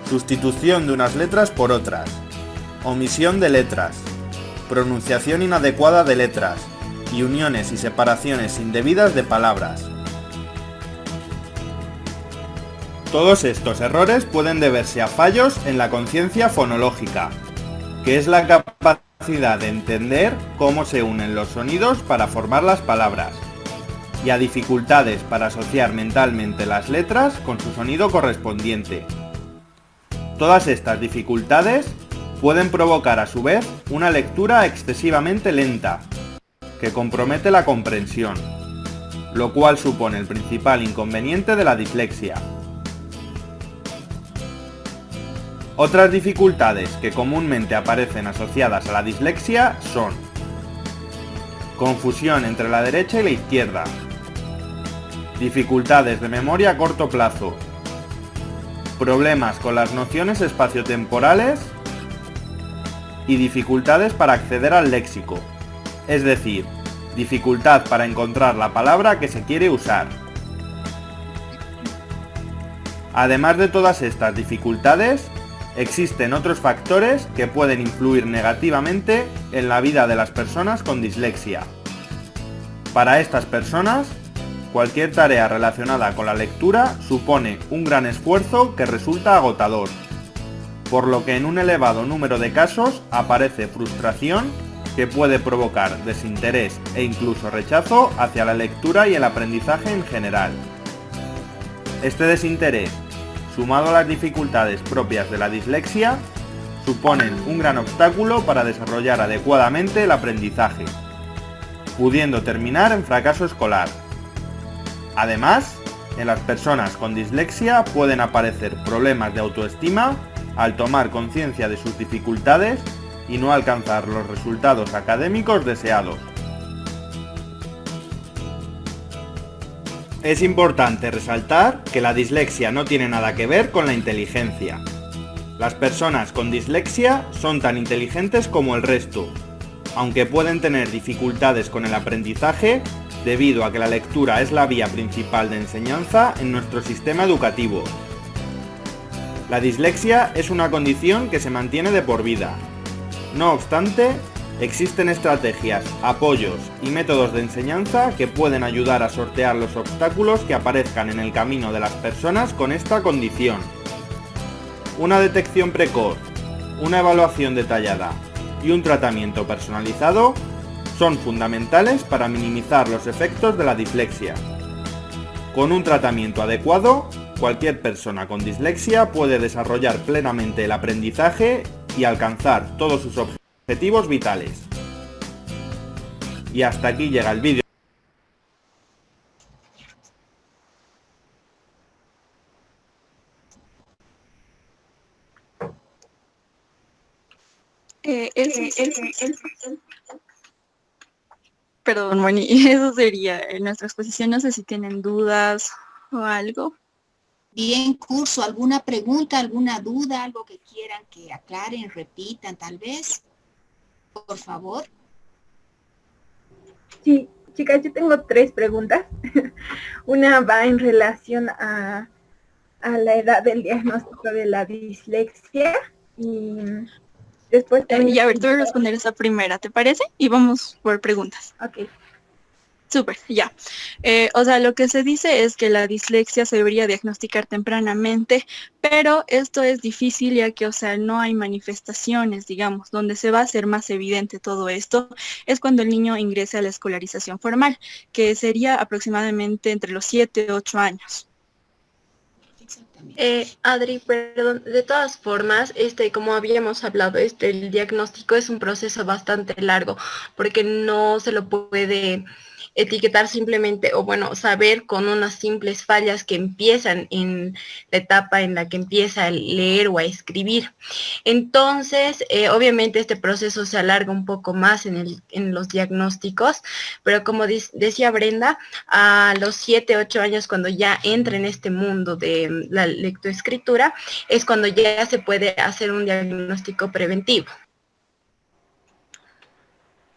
Sustitución de unas letras por otras, omisión de letras, pronunciación inadecuada de letras y uniones y separaciones indebidas de palabras. Todos estos errores pueden deberse a fallos en la conciencia fonológica, que es la capacidad de entender cómo se unen los sonidos para formar las palabras, y a dificultades para asociar mentalmente las letras con su sonido correspondiente. Todas estas dificultades pueden provocar a su vez una lectura excesivamente lenta, que compromete la comprensión, lo cual supone el principal inconveniente de la dislexia. Otras dificultades que comúnmente aparecen asociadas a la dislexia son confusión entre la derecha y la izquierda, dificultades de memoria a corto plazo, problemas con las nociones espaciotemporales y dificultades para acceder al léxico, es decir, dificultad para encontrar la palabra que se quiere usar. Además de todas estas dificultades, existen otros factores que pueden influir negativamente en la vida de las personas con dislexia. Para estas personas, cualquier tarea relacionada con la lectura supone un gran esfuerzo que resulta agotador, por lo que en un elevado número de casos aparece frustración que puede provocar desinterés e incluso rechazo hacia la lectura y el aprendizaje en general. Este desinterés, sumado a las dificultades propias de la dislexia, suponen un gran obstáculo para desarrollar adecuadamente el aprendizaje, pudiendo terminar en fracaso escolar. Además, en las personas con dislexia pueden aparecer problemas de autoestima al tomar conciencia de sus dificultades y no alcanzar los resultados académicos deseados. Es importante resaltar que la dislexia no tiene nada que ver con la inteligencia. Las personas con dislexia son tan inteligentes como el resto, aunque pueden tener dificultades con el aprendizaje debido a que la lectura es la vía principal de enseñanza en nuestro sistema educativo. La dislexia es una condición que se mantiene de por vida. No obstante, existen estrategias, apoyos y métodos de enseñanza que pueden ayudar a sortear los obstáculos que aparezcan en el camino de las personas con esta condición. Una detección precoz, una evaluación detallada y un tratamiento personalizado son fundamentales para minimizar los efectos de la dislexia. Con un tratamiento adecuado, cualquier persona con dislexia puede desarrollar plenamente el aprendizaje y alcanzar todos sus objetivos vitales. Y hasta aquí llega el vídeo. Perdón, Moni, eso sería nuestra exposición. No sé si tienen dudas o algo. Bien, curso, ¿alguna pregunta, alguna duda, algo que quieran que aclaren, repitan tal vez? Por favor. Sí, chicas, yo tengo 3 preguntas. Una va en relación a la edad del diagnóstico de la dislexia y después también... Y a ver, te voy a responder esa primera, ¿te parece? Y vamos por preguntas. Ok. Súper, ya. O sea, lo que se dice es que la dislexia se debería diagnosticar tempranamente, pero esto es difícil ya que, o sea, no hay manifestaciones, digamos, donde se va a hacer más evidente todo esto, es cuando el niño ingrese a la escolarización formal, que sería aproximadamente entre los 7 y 8 años. Adri, perdón, de todas formas, como habíamos hablado, el diagnóstico es un proceso bastante largo, porque no se lo puede etiquetar simplemente, o bueno, saber con unas simples fallas que empiezan en la etapa en la que empieza a leer o a escribir. Entonces, obviamente este proceso se alarga un poco más en los diagnósticos, pero como decía Brenda, a los 7, 8 años, cuando ya entra en este mundo de la lectoescritura, es cuando ya se puede hacer un diagnóstico preventivo.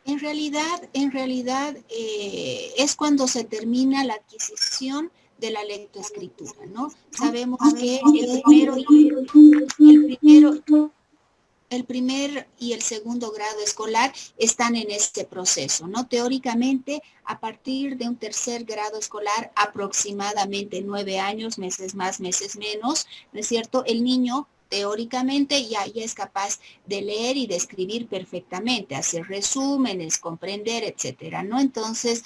En realidad es cuando se termina la adquisición de la lectoescritura, ¿no? Sabemos que el primer y el segundo grado escolar están en este proceso, ¿no? Teóricamente, a partir de un tercer grado escolar, aproximadamente 9 años, meses más, meses menos, ¿no es cierto? El niño teóricamente ya es capaz de leer y de escribir perfectamente, hacer resúmenes, comprender, etcétera, ¿no? Entonces,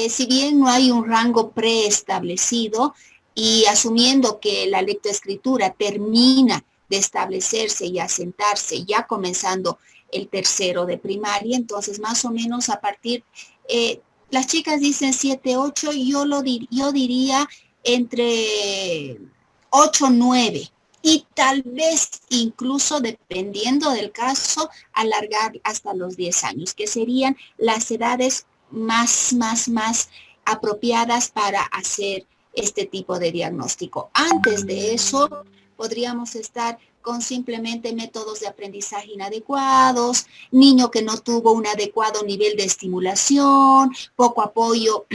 si bien no hay un rango preestablecido y asumiendo que la lectoescritura termina de establecerse y asentarse ya comenzando el tercero de primaria, entonces más o menos a partir, las chicas dicen 7, 8, yo diría entre 8, 9 y tal vez incluso dependiendo del caso alargar hasta los 10 años, que serían las edades más apropiadas para hacer este tipo de diagnóstico. Antes de eso, podríamos estar con simplemente métodos de aprendizaje inadecuados, niño que no tuvo un adecuado nivel de estimulación, poco apoyo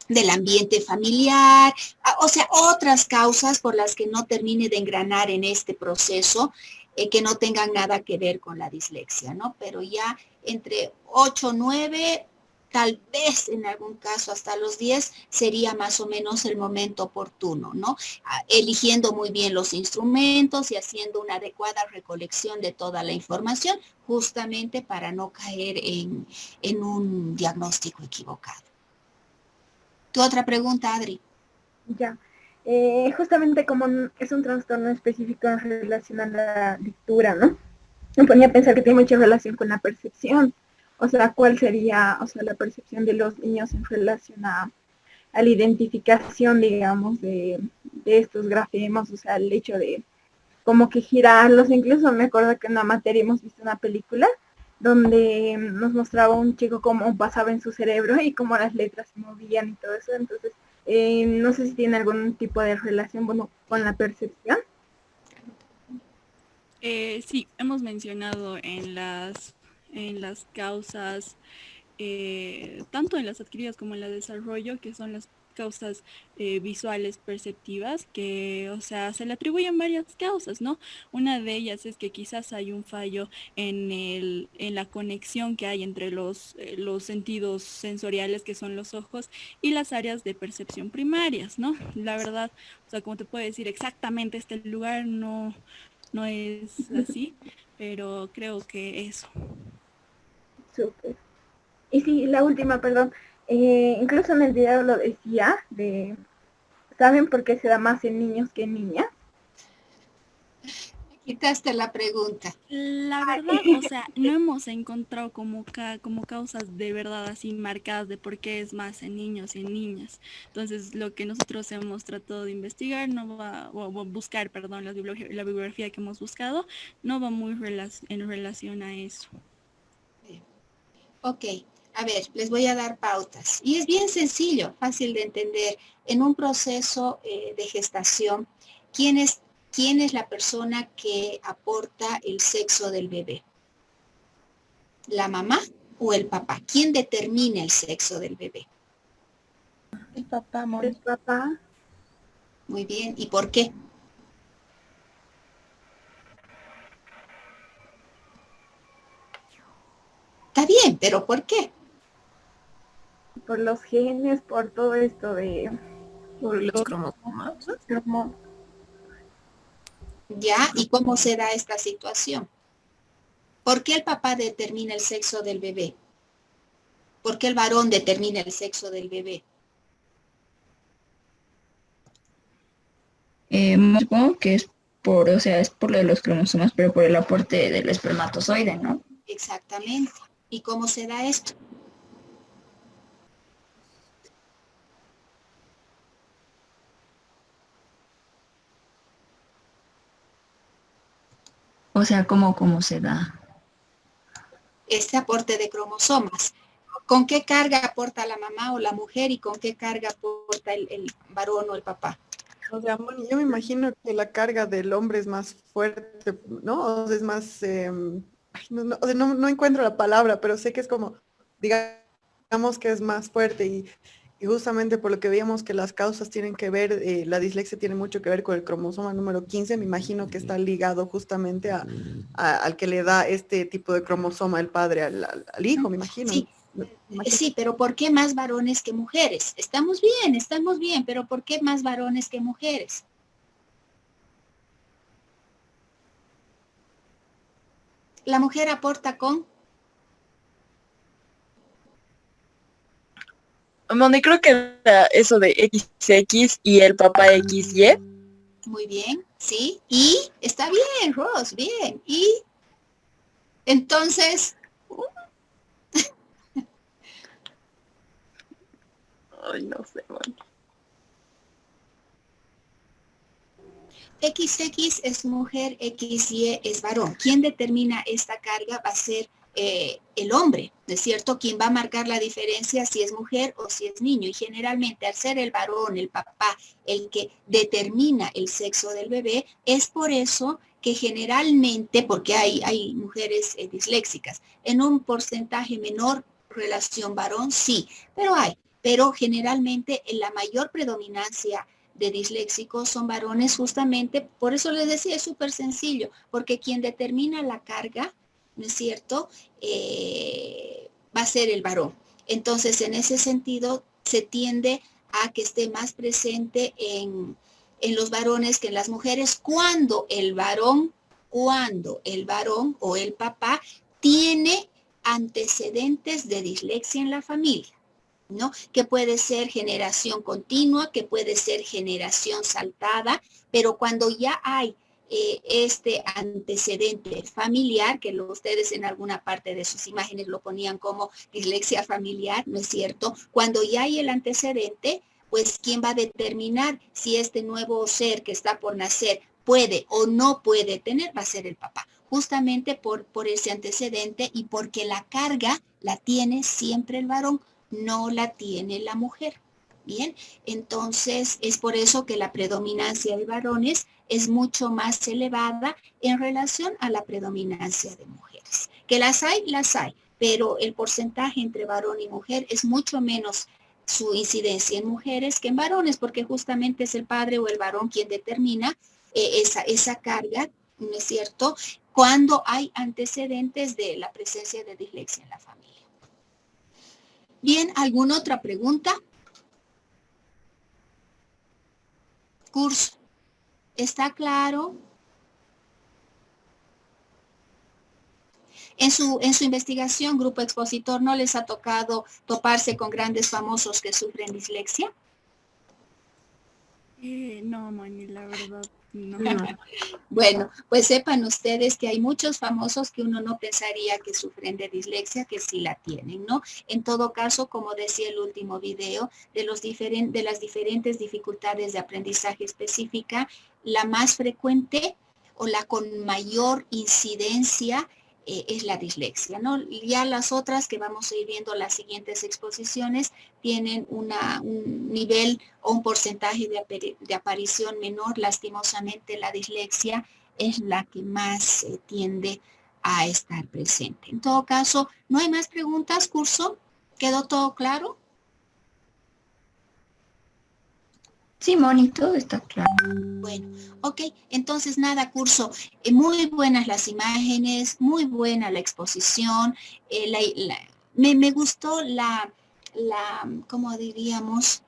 del ambiente familiar, o sea, otras causas por las que no termine de engranar en este proceso, que no tengan nada que ver con la dislexia, ¿no? Pero ya entre 8, 9, tal vez en algún caso hasta los 10 sería más o menos el momento oportuno, ¿no? Eligiendo muy bien los instrumentos y haciendo una adecuada recolección de toda la información, justamente para no caer en un diagnóstico equivocado. ¿Tu otra pregunta, Adri? Ya. Justamente como es un trastorno específico en relación a la lectura, ¿no? Me ponía a pensar que tiene mucha relación con la percepción. O sea, ¿cuál sería, o sea, la percepción de los niños en relación a la identificación, digamos, de estos grafemas? O sea, el hecho de como que girarlos. Incluso me acuerdo que en una materia hemos visto una película donde nos mostraba un chico cómo pasaba en su cerebro y cómo las letras se movían y todo eso. Entonces, no sé si tiene algún tipo de relación, bueno, con la percepción. Sí, hemos mencionado en las causas, tanto en las adquiridas como en la de desarrollo, que son las causas visuales perceptivas, que, o sea, se le atribuyen varias causas, ¿no? Una de ellas es que quizás hay un fallo en la conexión que hay entre los sentidos sensoriales, que son los ojos, y las áreas de percepción primarias, ¿no? La verdad, o sea, como te puedo decir exactamente este lugar, no es así, pero creo que eso. Súper. Y sí, la última, perdón. Incluso en el video lo decía, ¿saben por qué se da más en niños que en niñas? Quitaste la pregunta. La verdad, o sea, no hemos encontrado como causas de verdad así marcadas de por qué es más en niños y en niñas. Entonces, lo que nosotros hemos tratado de investigar, buscar, perdón, la bibliografía que hemos buscado, no va muy en relación a eso. Ok, a ver, les voy a dar pautas. Y es bien sencillo, fácil de entender. En un proceso de gestación, ¿quién es la persona que aporta el sexo del bebé? ¿La mamá o el papá? ¿Quién determina el sexo del bebé? El papá, amor. El papá. Muy bien, ¿y por qué? Está bien, pero ¿por qué? Por los genes, por todo esto de... Por los cromosomas. ¿Ya? ¿Y cómo se da esta situación? ¿Por qué el papá determina el sexo del bebé? ¿Por qué el varón determina el sexo del bebé? Supongo que es por, o sea, es por lo de los cromosomas, pero por el aporte del espermatozoide, ¿no? Exactamente. ¿Y cómo se da esto? O sea, ¿cómo se da? Este aporte de cromosomas. ¿Con qué carga aporta la mamá o la mujer y con qué carga aporta el varón o el papá? O sea, Moni, yo me imagino que la carga del hombre es más fuerte, ¿no? O sea, es más, ay, o sea, no encuentro la palabra, pero sé que es como, digamos que es más fuerte y justamente por lo que veíamos que las causas tienen que ver, la dislexia tiene mucho que ver con el cromosoma número 15, me imagino que está ligado justamente al que le da este tipo de cromosoma el padre al hijo, me imagino. Sí, sí, pero ¿por qué más varones que mujeres? Estamos bien, pero ¿por qué más varones que mujeres? La mujer aporta con... Moni, creo que era eso de XX y el papá XY. Muy bien, sí. Y está bien, Ros, bien. Y entonces... Ay, no sé, Moni. XX es mujer, XY es varón. ¿Quién determina esta carga? Va a ser el hombre, ¿no es cierto? ¿Quién va a marcar la diferencia si es mujer o si es niño? Y generalmente al ser el varón, el papá, el que determina el sexo del bebé, es por eso que generalmente, porque hay mujeres disléxicas, en un porcentaje menor relación varón, sí, pero generalmente en la mayor predominancia de disléxicos son varones justamente, por eso les decía, es súper sencillo, porque quien determina la carga, ¿no es cierto?, va a ser el varón. Entonces, en ese sentido, se tiende a que esté más presente en los varones que en las mujeres, cuando el varón o el papá tiene antecedentes de dislexia en la familia, ¿no? Que puede ser generación continua, que puede ser generación saltada, pero cuando ya hay este antecedente familiar, que ustedes en alguna parte de sus imágenes lo ponían como dislexia familiar, ¿no es cierto? Cuando ya hay el antecedente, pues ¿quién va a determinar si este nuevo ser que está por nacer puede o no puede tener? Va a ser el papá, justamente por ese antecedente y porque la carga la tiene siempre el varón, no la tiene la mujer. Bien, entonces es por eso que la predominancia de varones es mucho más elevada en relación a la predominancia de mujeres. Que las hay, pero el porcentaje entre varón y mujer es mucho menos su incidencia en mujeres que en varones, porque justamente es el padre o el varón quien determina esa carga, ¿no es cierto?, cuando hay antecedentes de la presencia de dislexia en la familia. Bien, ¿alguna otra pregunta? Curso. ¿Está claro? En su investigación, grupo expositor, ¿no les ha tocado toparse con grandes famosos que sufren dislexia? No, Moni, la verdad, no. Bueno, pues sepan ustedes que hay muchos famosos que uno no pensaría que sufren de dislexia, que sí la tienen, ¿no? En todo caso, como decía el último video, de las diferentes dificultades de aprendizaje específica, la más frecuente o la con mayor incidencia es la dislexia, ¿no? Ya las otras que vamos a ir viendo las siguientes exposiciones tienen un nivel o un porcentaje de aparición menor. Lastimosamente la dislexia es la que más tiende a estar presente. En todo caso, ¿no hay más preguntas, curso? ¿Quedó todo claro? Sí, Moni, todo está claro. Bueno, ok, entonces nada, curso, muy buenas las imágenes, muy buena la exposición, me gustó ¿cómo diríamos?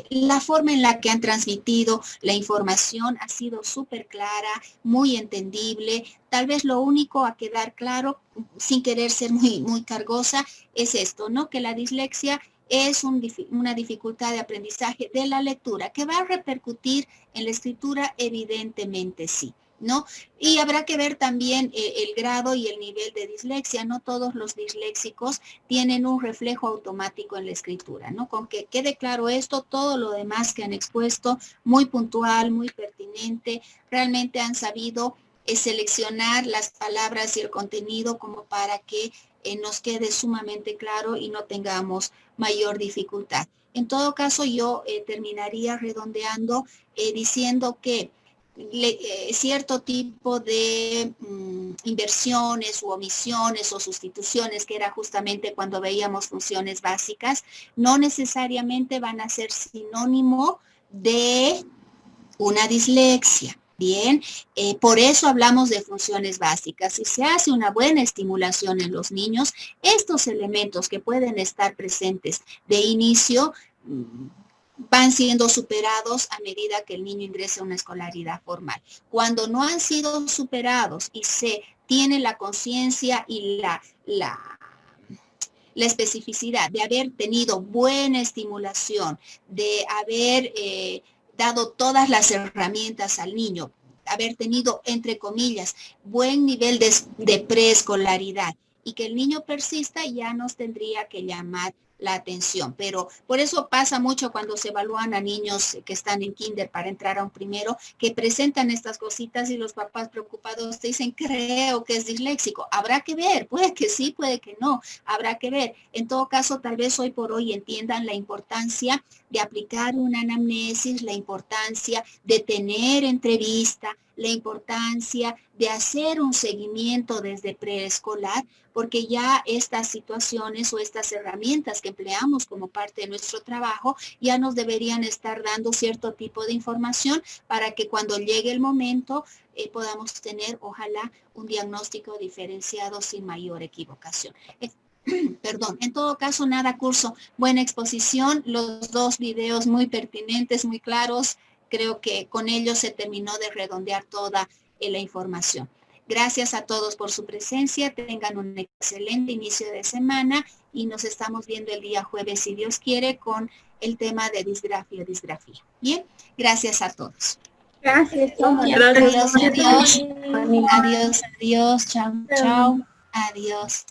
La forma en la que han transmitido la información ha sido súper clara, muy entendible. Tal vez lo único a quedar claro, sin querer ser muy cargosa, es esto, ¿no? Que la dislexia es una dificultad de aprendizaje de la lectura, que va a repercutir en la escritura, evidentemente sí, ¿no? Y habrá que ver también el grado y el nivel de dislexia. No todos los disléxicos tienen un reflejo automático en la escritura, ¿no? Con que quede claro esto, todo lo demás que han expuesto, muy puntual, muy pertinente, realmente han sabido seleccionar las palabras y el contenido como para que nos quede sumamente claro y no tengamos mayor dificultad. En todo caso, yo terminaría redondeando diciendo que cierto tipo de inversiones u omisiones o sustituciones, que era justamente cuando veíamos funciones básicas, no necesariamente van a ser sinónimo de una dislexia. Bien, por eso hablamos de funciones básicas. Si se hace una buena estimulación en los niños, estos elementos que pueden estar presentes de inicio van siendo superados a medida que el niño ingresa a una escolaridad formal. Cuando no han sido superados y se tiene la conciencia y la especificidad de haber tenido buena estimulación, de haber dado todas las herramientas al niño, haber tenido, entre comillas, buen nivel de preescolaridad y que el niño persista, ya nos tendría que llamar la atención. Pero por eso pasa mucho cuando se evalúan a niños que están en kinder para entrar a un primero, que presentan estas cositas y los papás preocupados te dicen, creo que es disléxico. Habrá que ver, puede que sí, puede que no, habrá que ver. En todo caso, tal vez hoy por hoy entiendan la importancia de aplicar una anamnesis, la importancia de tener entrevista, la importancia de hacer un seguimiento desde preescolar, porque ya estas situaciones o estas herramientas que empleamos como parte de nuestro trabajo ya nos deberían estar dando cierto tipo de información para que cuando llegue el momento podamos tener, ojalá, un diagnóstico diferenciado sin mayor equivocación. Perdón, en todo caso, nada, curso, buena exposición, los dos videos muy pertinentes, muy claros. Creo que con ellos se terminó de redondear toda la información. Gracias a todos por su presencia, tengan un excelente inicio de semana y nos estamos viendo el día jueves, si Dios quiere, con el tema de disgrafia. Bien, gracias a todos. Gracias. Adiós, adiós, adiós, adiós, chao, chao, adiós.